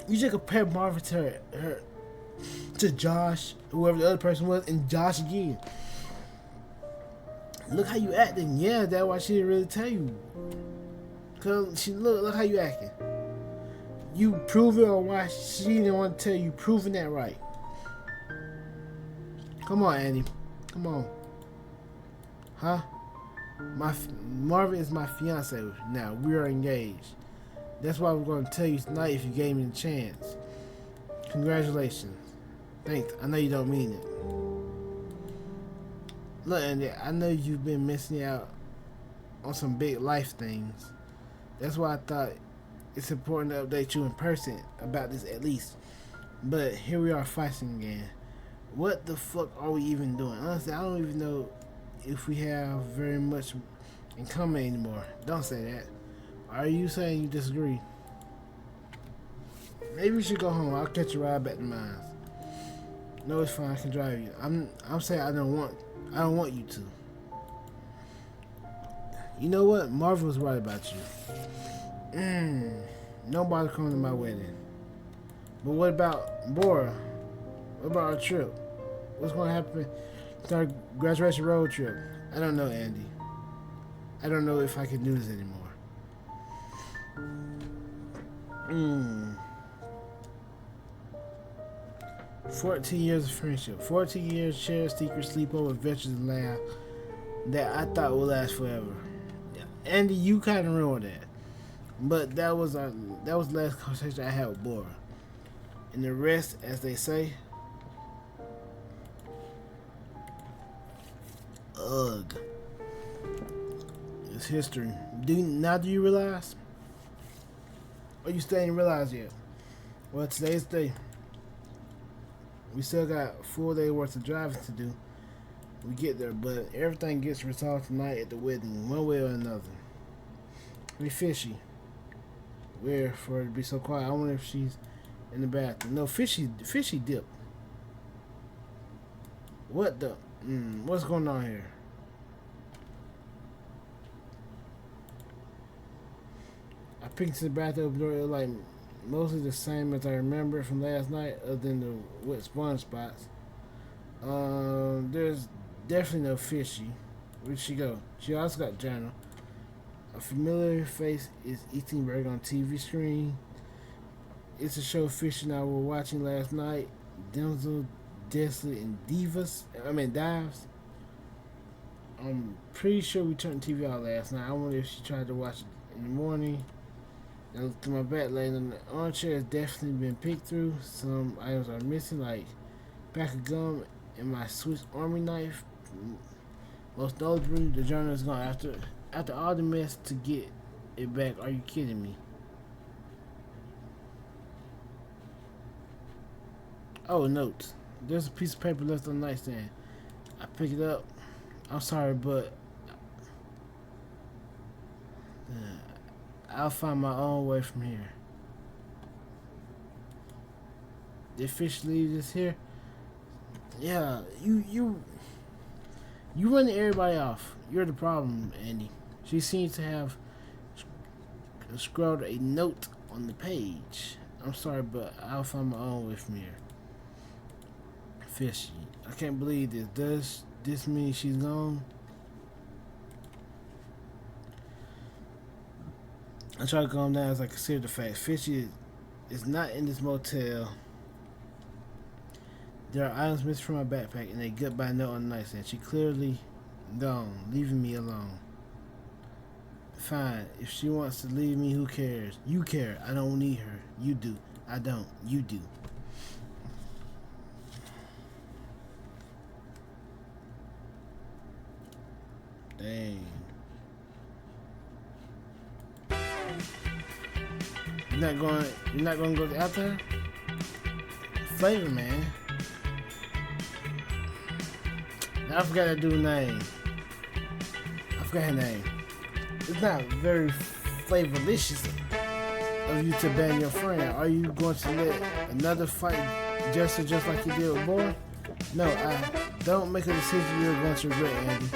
you just compared Marvin to Josh, whoever the other person was, and Josh again. Look how you acting. Yeah, that's why she didn't really tell you. Cause look how you acting. You prove it, or why she didn't want to tell you. Proving that right. Come on, Andy. Come on. Huh? Marvin is my fiance now. We are engaged. That's why we're going to tell you tonight if you gave me the chance. Congratulations. Thanks. I know you don't mean it. Look, Andy, I know you've been missing out on some big life things. That's why I thought it's important to update you in person about this at least. But here we are fighting again. What the fuck are we even doing? Honestly, I don't even know if we have very much in common anymore. Don't say that. Are you saying you disagree? Maybe we should go home. I'll catch a ride back to mine. No, it's fine. I can drive you. I'm saying I don't want you to. You know what? Marvin was right about you. Nobody coming to my wedding. But what about Bora? What about our trip? What's going to happen with our graduation road trip? I don't know, Andy. I don't know if I can do this anymore. 14 years of friendship. 14 years shared secrets, sleepover, adventures, and laugh that I thought would last forever. Andy, you kind of ruined that. But that was the last conversation I had with Bora. And the rest, as they say, ugh, it's history. Do you realize? Or you still ain't realize yet? Well, today's the day. We still got a full day worth of driving to do. We get there, but everything gets resolved tonight at the wedding, one way or another. We Fishy. Weird for her to be so quiet. I wonder if she's in the bathroom. No, Fishy dipped. What the? What's going on here? I peeked to the bathroom door. It was like mostly the same as I remember from last night, other than the wet sponge spots. There's definitely no Fishy. Where'd she go? She also got journal. A familiar face is eating burger on TV screen. It's a show Fishy and I were watching last night. Denzel, Desolate, and Dives. I'm pretty sure we turned the TV out last night. I wonder if she tried to watch it in the morning. I looked through my back lane, and the armchair has definitely been picked through. Some items are missing, like a pack of gum and my Swiss Army knife. Most notably, the journal is gone. After all the mess to get it back, are you kidding me? Oh, notes. There's a piece of paper left on the nightstand. I pick it up. I'm sorry, but I'll find my own way from here. Did Fish leave this here? Yeah, you running everybody off. You're the problem, Andy. She seems to have scrawled a note on the page. I'm sorry, but I'll find my own way from here. Fishy. I can't believe this. Does this mean she's gone? I try to calm down as I consider the fact. Fishy is not in this motel. There are items missing from my backpack and a goodbye note on the nightstand. She clearly gone, leaving me alone. Fine. If she wants to leave me, who cares? You care. I don't need her. You do. I don't. You do. Dang. You're not going to go out there? Flavor, man. I forgot that dude's name. I forgot his name. It's not very flavorlicious of you to ban your friend. Are you going to let another fight just like you did with Boy? No, I don't make a decision you're going to regret, Andy.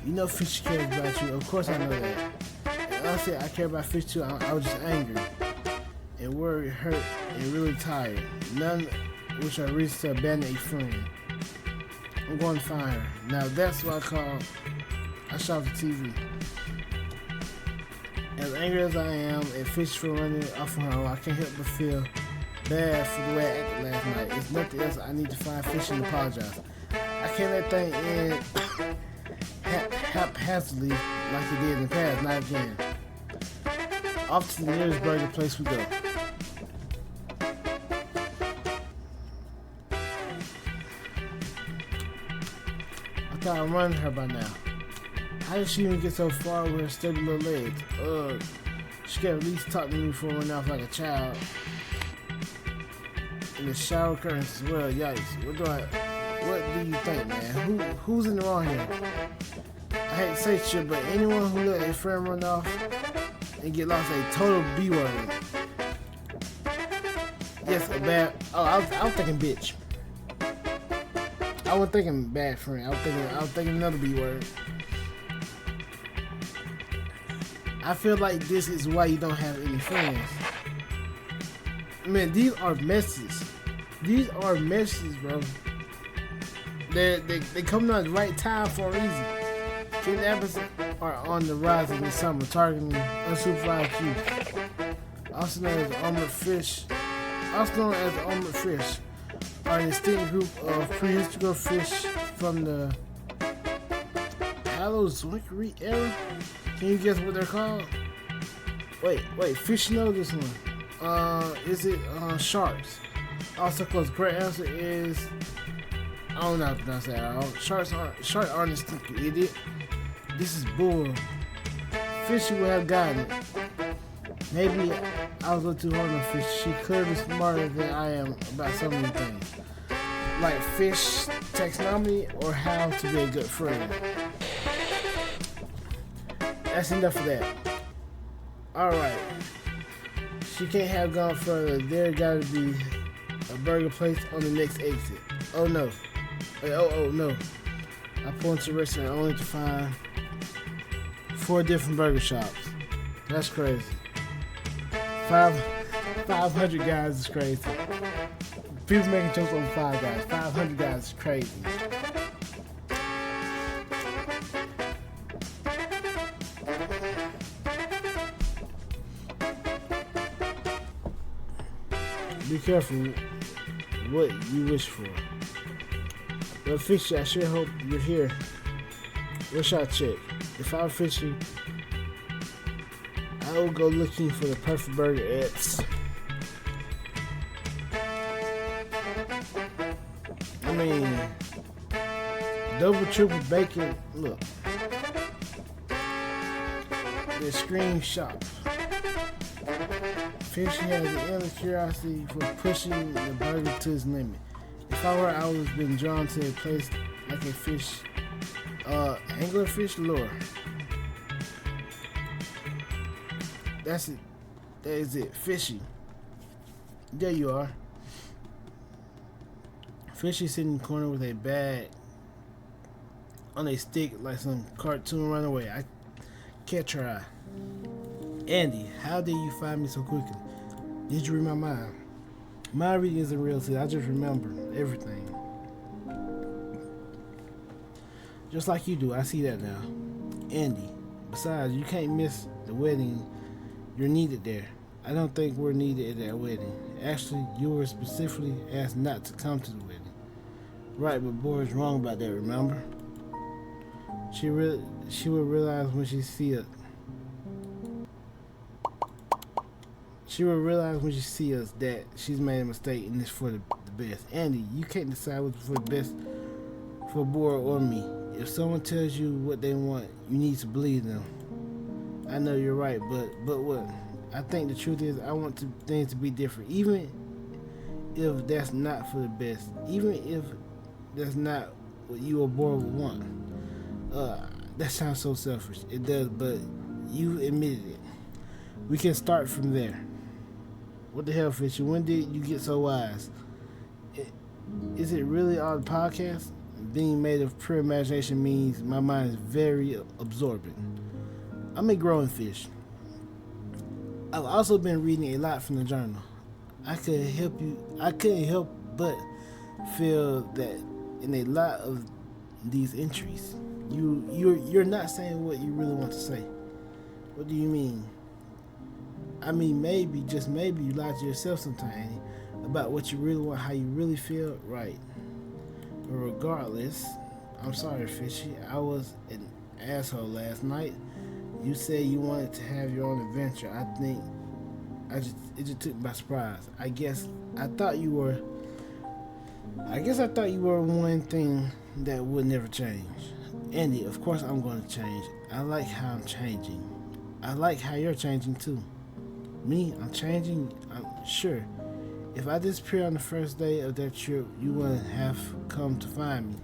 You know Fish cares about you. Of course I know that. And honestly, I care about Fish too. I was just angry and worried, hurt, and really tired. None which are reasons to abandon a friend. I'm going to find her. Now that's what I shot the TV. As angry as I am and Fish for running off on her, I can't help but feel bad for the way I acted last night. It's nothing else. I need to find Fish and apologize. I can't let things end haphazardly like it did in the past. Not again. Off to the nearest burger place we go. I thought I'd run her by now. How did she even get so far with her stubby little legs? She could at least talk to me before running off like a child. And the shower curtains as well. Yikes. What do you think, man? Who's in the wrong here? I hate to say shit, but anyone who let a friend run off and get lost a total B word. Yes, a bad. Oh, I was thinking bitch. I wasn't thinking bad friend. I was thinking another B word. I feel like this is why you don't have any friends. Man, these are messages. These are messages, bro. They coming out at the right time for a reason. Kidnappers are on the rise in the summer, targeting unsupervised youth. Also known as the armored fish. Are an extinct group of prehistoric fish from the Paleozoic era. Can you guess what they're called? Wait, Fishy knows this one. Is it sharks? Also close. Correct answer is I don't know how to pronounce that at all. Sharks aren't a stick, you idiot. This is bull. Fishy would have gotten it. Maybe I was a little too hard on Fishy. She clearly smarter than I am about so many things. Like fish taxonomy or how to be a good friend. That's enough of that. Alright. She can't have gone further. There gotta be a burger place on the next exit. Oh no. Oh no. I pulled into the restaurant only to find 4 different burger shops. That's crazy. 500 guys is crazy. People making jokes on 5 guys. 500 guys is crazy. Be careful what you wish for. Well, Fishy, I sure hope you're here. Where should I check? If I were Fishy, I would go looking for the perfect burger at... I mean, double, triple bacon. Look. The Scream Shop. Fishy has an endless curiosity for pushing the burger to its limit. If I were, I would have been drawn to a place like a fish, anglerfish lure. That's it. That is it. Fishy. There you are. Fishy sitting in the corner with a bag on a stick like some cartoon runaway. I catch her eye. Andy, how did you find me so quickly? Did you read my mind? My reading isn't real, see, I just remember everything. Just like you do, I see that now. Andy, besides, you can't miss the wedding. You're needed there. I don't think we're needed at that wedding. Actually, you were specifically asked not to come to the wedding. Right, but Bora's wrong about that, remember? She will realize when she see us. She will realize when she sees us that she's made a mistake and it's for the best. Andy, you can't decide what's for the best for Bora or me. If someone tells you what they want, you need to believe them. I know you're right, but what? I think the truth is I want things to be different, even if that's not for the best. Even if that's not what you or Bora would want. That sounds so selfish. It does, but you admitted it. We can start from there. What the hell, Fishy? When did you get so wise? Is it really all the podcast? Being made of pure imagination means my mind is very absorbent. I'm a growing fish. I've also been reading a lot from the journal. I couldn't help but feel that in a lot of these entries, you're not saying what you really want to say. What do you mean? I mean, maybe, just maybe, you lie to yourself sometimes about what you really want, how you really feel, right? But regardless, I'm sorry, Fishy. I was an asshole last night. You said you wanted to have your own adventure. It just took me by surprise. I guess I thought you were one thing that would never change. Andy, of course I'm going to change. I like how I'm changing. I like how you're changing too. Me, I'm changing. I'm sure. If I disappear on the first day of that trip, you wouldn't have come to find me.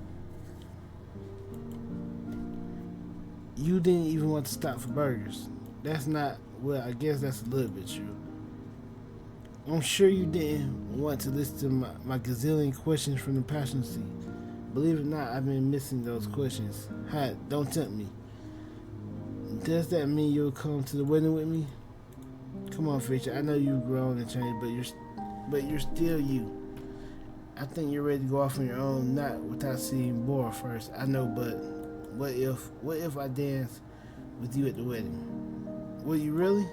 You didn't even want to stop for burgers. That's not, well, I guess that's a little bit true. I'm sure you didn't want to listen to my gazillion questions from the passenger seat. Believe it or not, I've been missing those questions. Hi, don't tempt me. Does that mean you'll come to the wedding with me? Come on, Fisher. I know you've grown and changed, but you're still you. I think you're ready to go off on your own, not without seeing Bora first. I know, but what if I dance with you at the wedding? Will you really?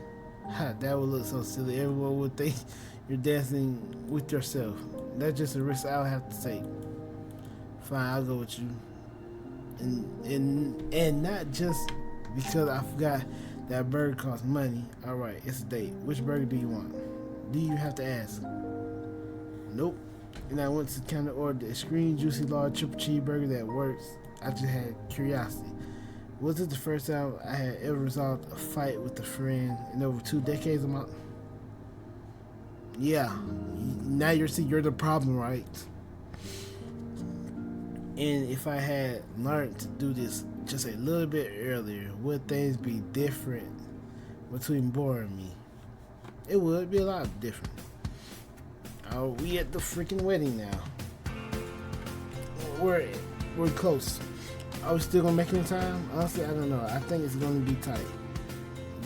Ha, that would look so silly. Everyone would think you're dancing with yourself. That's just a risk I'll have to take. Fine, I'll go with you. And not just because I forgot That burger costs money. Alright, it's a date. Which burger do you want? Do you have to ask? Nope. And I went to the counter, ordered a extreme juicy large triple cheeseburger that works. I just had curiosity. Was it the first time I had ever resolved a fight with a friend in over 2 decades of my... Yeah. Now you're the problem, right? And if I had learned to do this just a little bit earlier, would things be different between Bora and me? It would be a lot different. Are we at the freaking wedding now? We're close. Are we still gonna make it in time? Honestly, I don't know. I think it's gonna be tight.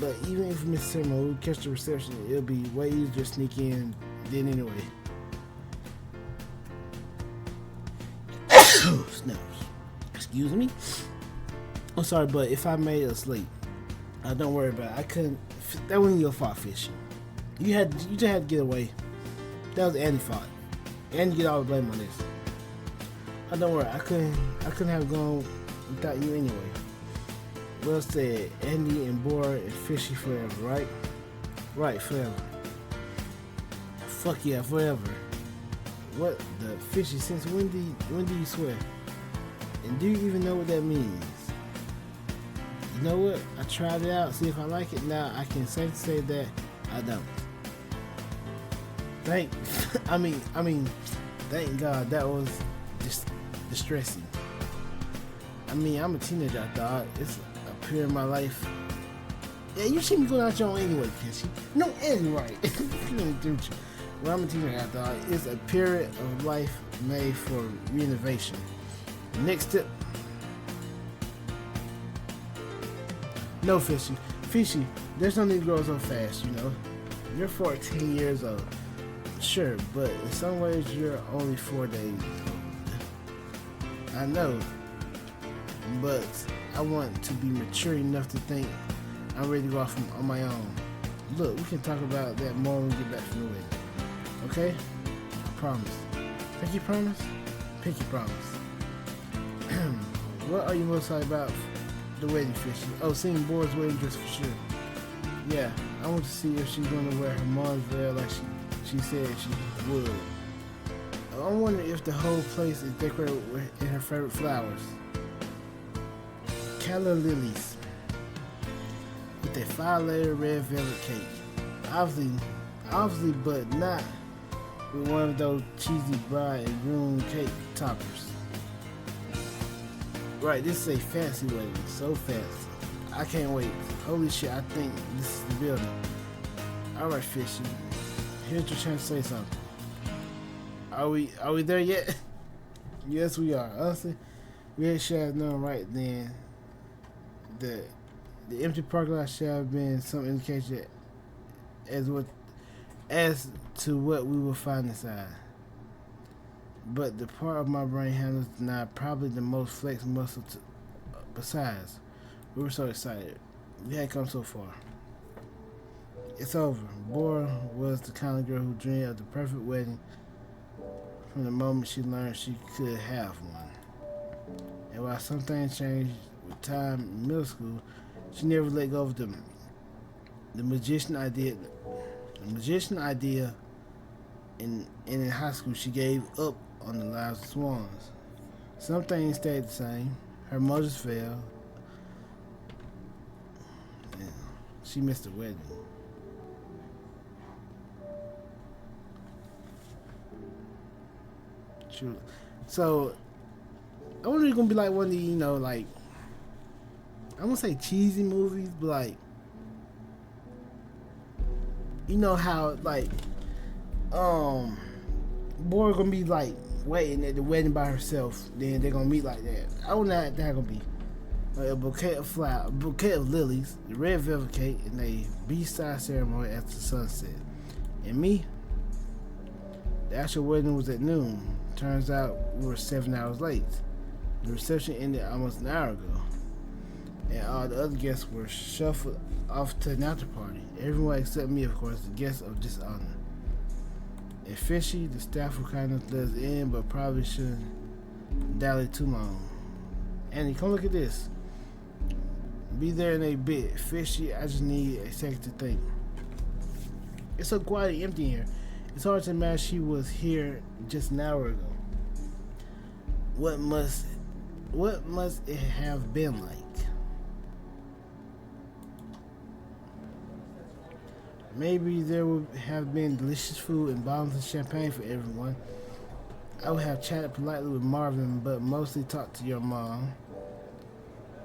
But even if we miss the ceremony, we catch the reception, it'll be way easier to sneak in than anyway. Snaps. Excuse me. I'm sorry, but if I made us late, don't worry about it. I couldn't. That wasn't your fault, Fishy. You just had to get away. That was Andy's fault. Andy get all the blame on this. Don't worry. I couldn't have gone without you anyway. Well said. Andy and Bora and Fishy forever, right? Right, forever. Fuck yeah, forever. What the Fishy? Since when do you swear? And do you even know what that means? You know what? I tried it out, see if I like it. Now I can safely say that I don't. Thank God, that was just distressing. I'm a teenager, I thought. It's a period in my life. Yeah, you shouldn't go out your own anyway, Fishy. No, anyway. Well, I'm a teenager, I thought. It's a period of life made for renovation. Next tip. No, Fishy. Fishy, there's no need to grow so fast, you know. You're 14 years old. Sure, but in some ways you're only 4 days old. I know, but I want to be mature enough to think I'm ready to go off on my own. Look, we can talk about that more when we get back from the wedding. Okay? I promise. Pinky promise? Pinky promise. What are you most excited about the wedding, Fishy? Oh, seeing Bora's wedding dress for sure. Yeah, I want to see if she's going to wear her mom's veil like she said she would. I'm wondering if the whole place is decorated in her favorite flowers. Calla lilies. With a 5-layer red velvet cake. Obviously, but not with one of those cheesy bride and groom cake toppers. Right, this is a fancy wedding. So fancy. I can't wait. Holy shit, I think this is the building. Alright, Fishy. Here's your chance to say something. Are we there yet? Yes, we are. Honestly, we should have known right then that the empty parking lot should have been some indication as to what we will find inside. But the part of my brain handles denied probably the most flexed muscle. Besides, we were so excited. We had come so far. It's over. Bora was the kind of girl who dreamed of the perfect wedding from the moment she learned she could have one. And while some things changed with time in middle school, she never let go of the magician idea. The magician idea, and in high school, she gave up on the lives of swans. Some things stayed the same. Her motives failed. Yeah, she missed the wedding. True. So, I wonder if it's gonna be like one of the, like, I won't say cheesy movies, but like, you know how, like, Bora gonna be like waiting at the wedding by herself, then they're gonna meet like that. I don't know how that gonna be. Like a bouquet of flowers, a bouquet of lilies, the red velvet cake, and a beachside ceremony after sunset. And me, the actual wedding was at noon. Turns out we were 7 hours late. The reception ended almost an hour ago, and all the other guests were shuffled off to an after party. Everyone except me, of course, the guest of dishonor. And Fishy, the staff who kind of let us in, but probably shouldn't dally too long. Andy, come look at this. Be there in a bit. Fishy, I just need a second to think. It's so quiet and empty here. It's hard to imagine she was here just an hour ago. What must it have been like? Maybe there would have been delicious food and bottles of champagne for everyone. I would have chatted politely with Marvin, but mostly talked to your mom.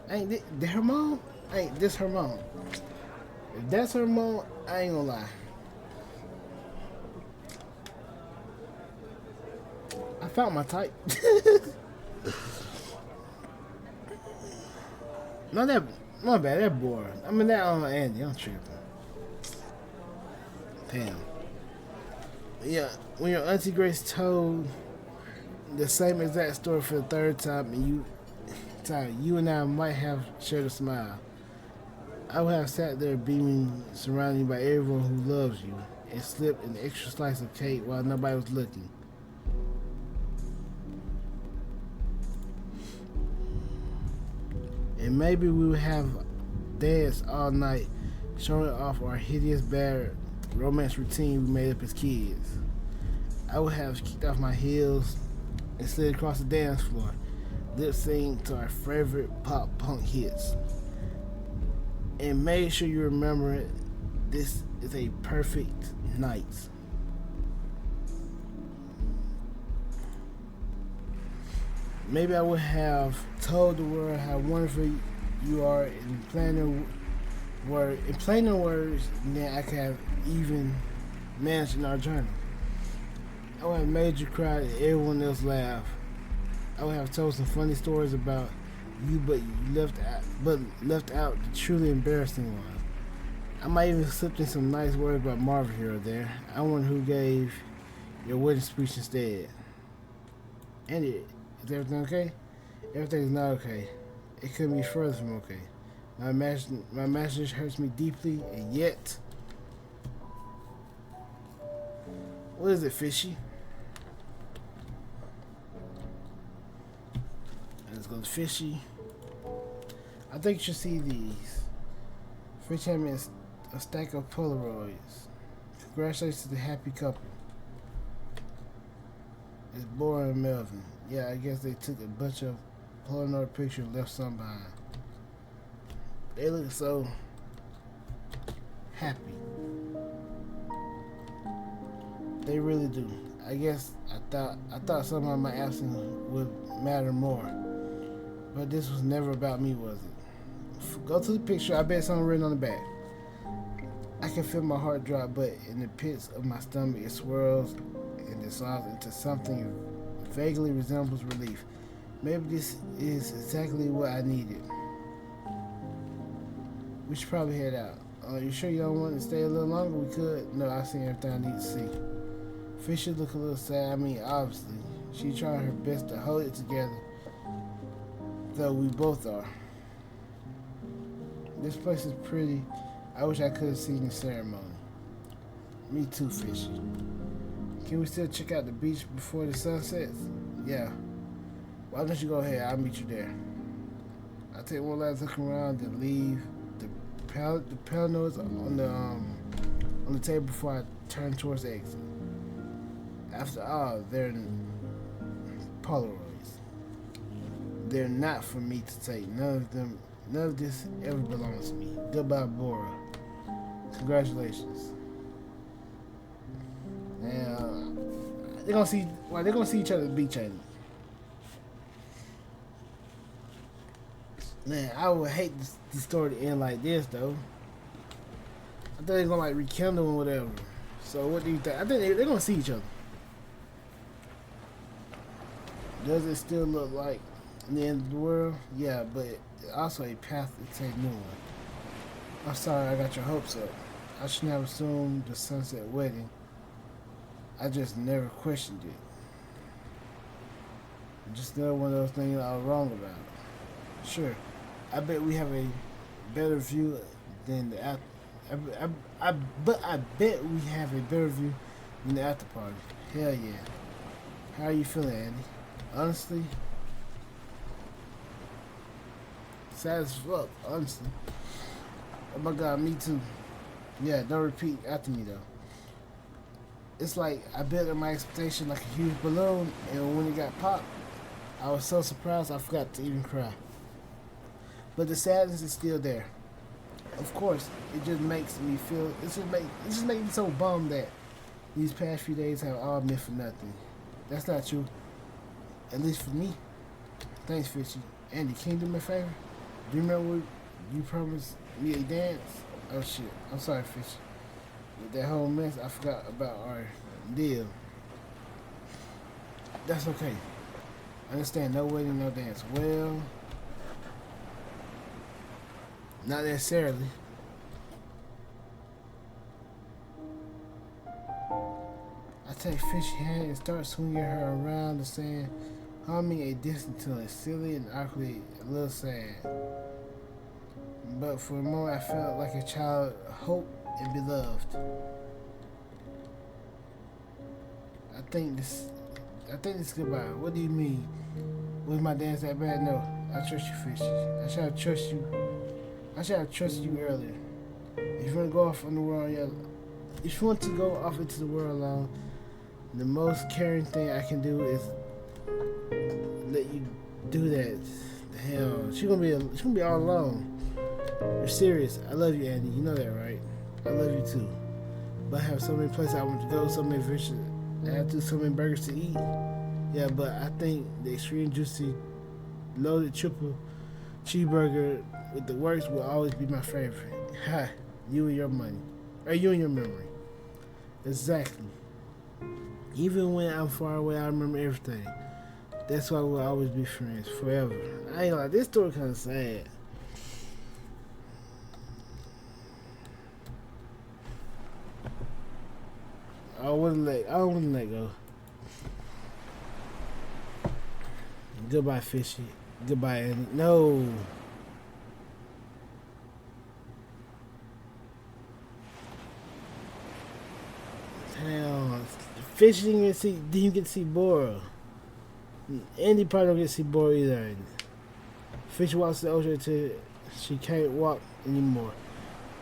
Ain't her mom? Ain't this her mom? If that's her mom, I ain't gonna lie. I found my type. Not bad, that boring. I mean that on Andy, I'm tripping. Damn. Yeah, when your Auntie Grace told the same exact story for the third time and you and I might have shared a smile. I would have sat there beaming, surrounded by everyone who loves you, and slipped an extra slice of cake while nobody was looking. And maybe we would have danced all night, showing off our hideous bad romance routine we made up as kids. I would have kicked off my heels and slid across the dance floor, lip syncing to our favorite pop punk hits. And made sure you remember it. This is a perfect night. Maybe I would have told the world how wonderful you are in plainer words than I could have even managed in our journey. I would have made you cry and everyone else laugh. I would have told some funny stories about you, but you left out the truly embarrassing one. I might even slip in some nice words about Marvin here or there. I wonder who gave your wedding speech instead. Andy, is everything okay? Everything is not okay. It couldn't be further from okay. My imagination hurts me deeply, and yet, what is it, Fishy? Let's go to Fishy. I think you should see these. Fishy had me a stack of Polaroids. Congratulations to the happy couple. It's Bora and Melvin. Yeah, I guess they took a bunch of Polaroid pictures and left some behind. They look so happy. They really do. I guess I thought somehow my absence would matter more. But this was never about me, was it? Go to the picture. I bet something written on the back. I can feel my heart drop, but in the pits of my stomach it swirls and dissolves into something vaguely resembles relief. Maybe this is exactly what I needed. We should probably head out. You sure you don't want to stay a little longer? We could. No, I've seen everything I need to see. Fishy look a little sad. I mean, obviously. She's trying her best to hold it together. Though we both are. This place is pretty. I wish I could have seen the ceremony. Me too, Fishy. Can we still check out the beach before the sun sets? Yeah. Why don't you go ahead? I'll meet you there. I'll take one last look around and leave the paranoids on the table before I turn towards the exit. After all, they're Polaroids. They're not for me to take. None of this ever belongs to me. Goodbye, Bora. Congratulations. And they're gonna see each other at the beach, ain't they? Man, I would hate the story to end like this, though. I think they're gonna like rekindle and whatever. So what do you think? I think they're gonna see each other. Does it still look like the end of the world? Yeah, but also a path to take new one. I'm sorry I got your hopes up. I shouldn't have assumed the sunset wedding. I just never questioned it. Just another one of those things I was wrong about. Sure, I bet we have a better view than the after. But I bet we have a better view than the after party. Hell yeah. How are you feeling, Andy? Honestly, Sad as fuck, honestly. Oh my god, me too. Yeah, don't repeat after me though. It's like I built up my expectation like a huge balloon, and when it got popped, I was so surprised I forgot to even cry. But the sadness is still there. Of course, it just makes me feel. It just makes me so bummed that these past few days have all been for nothing. That's not true. At least for me. Thanks, Fishy. Andy, can you do me a favor? Do you remember when you promised me a dance? Oh shit. I'm sorry, Fishy. With that whole mess, I forgot about our deal. That's okay. I understand. No wedding, no dance. Well, not necessarily. I take Fishy hand and start swinging her around the sand, humming a distant tune, silly and awkwardly a little sad. But for a moment, I felt like a child, hoped and beloved. I think this is goodbye. What do you mean? Was my dance that bad? No, I trust you, Fishy. I should have trusted you. I should have trusted you earlier. If you want to go off in the world, yeah. If you want to go off into the world alone, the most caring thing I can do is let you do that. The hell, she's gonna be all alone. You're serious. I love you, Andy. You know that, right? I love you too. But I have so many places I want to go, so many adventures. I have so many burgers to eat. Yeah, but I think the extreme juicy loaded triple cheeseburger with the works will always be my favorite. Ha! You and your money. Or you and your memory. Exactly. Even when I'm far away, I remember everything. That's why we'll always be friends forever. I ain't like this story kind of sad. I don't want to let go. Goodbye, Fishy. Goodbye, Andy. No. Damn. Fishy didn't get to see Bora. Andy probably don't get to see Bora either. Fishy walks to the ocean until she can't walk anymore.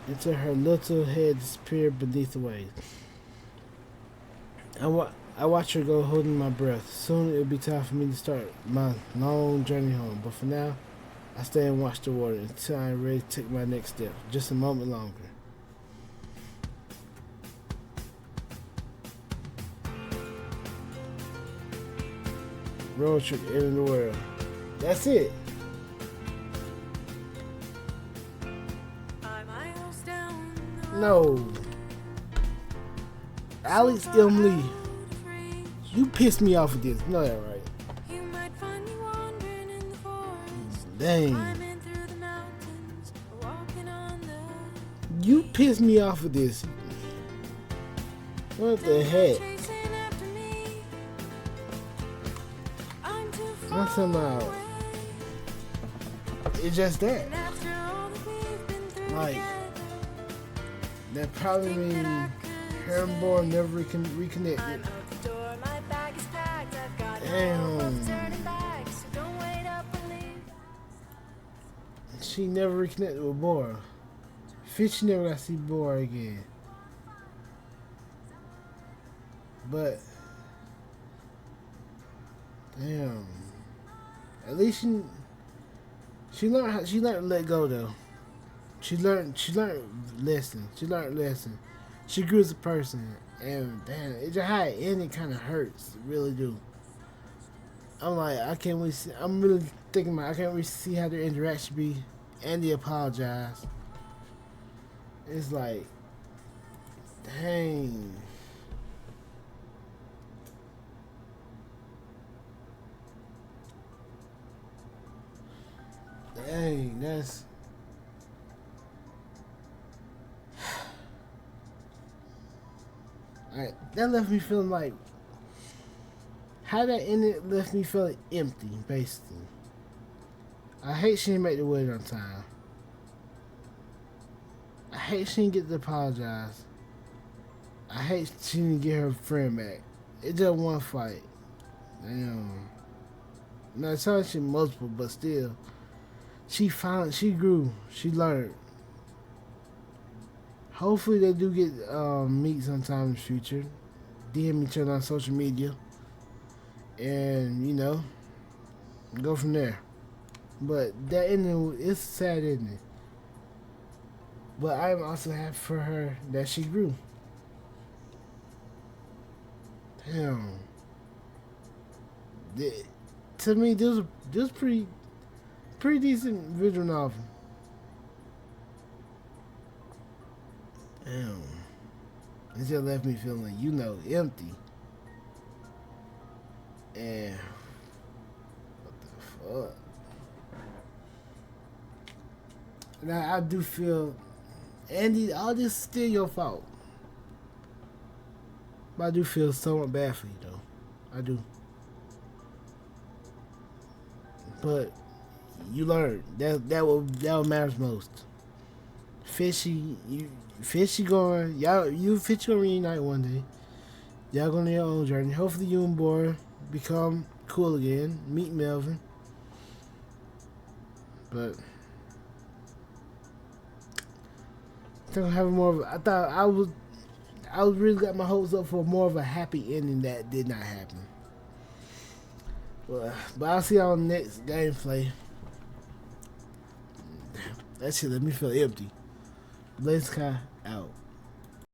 Until her little head disappeared beneath the waves. I watch her go, holding my breath. Soon it'll be time for me to start my long journey home. But for now, I stay and watch the water until I'm ready to take my next step. Just a moment longer. Road trip in the world. That's it. No. Alex M. Lee, you pissed me off with this. You know that, right? Dang. You pissed me off with this. What the heck? I'm talking about. It's just that. Like, that probably means her and Boy never reconnected. Damn. She never reconnected with Bora. Fishy never got to see Bora again. But damn. At least she learned to let go though. She learned lesson. She grew as a person, and damn, it just how it ended kind of hurts. It really do. I'm like, I can't really see. I'm really thinking about. I can't really see how their interaction be. Andy apologized. It's like, dang. Dang, that's. Alright, that left me feeling like. How that ended left me feeling empty, basically. I hate she didn't make the wedding on time. I hate she didn't get to apologize. I hate she didn't get her friend back. It's just one fight. Damn. Now, it's actually multiple, but still. she grew, she learned. Hopefully they do get meet sometime in the future. DM each other on social media, and go from there. But that ending is sad, isn't it? But I'm also happy for her that she grew. Damn. To me, this was pretty decent visual novel. Damn. It just left me feeling, empty. And what the fuck? Now I do feel, Andy, all this is still your fault. But I do feel somewhat bad for you, though. I do. But you learned that what matters most. Fishy going, Fishy gonna reunite one day. Y'all going on your own journey. Hopefully you and Boy become cool again. Meet Melvin. But I think I'm having more of I thought I was really got my hopes up for more of a happy ending that did not happen. But I'll see y'all on the next gameplay. That shit let me feel empty. Blaze Sky out.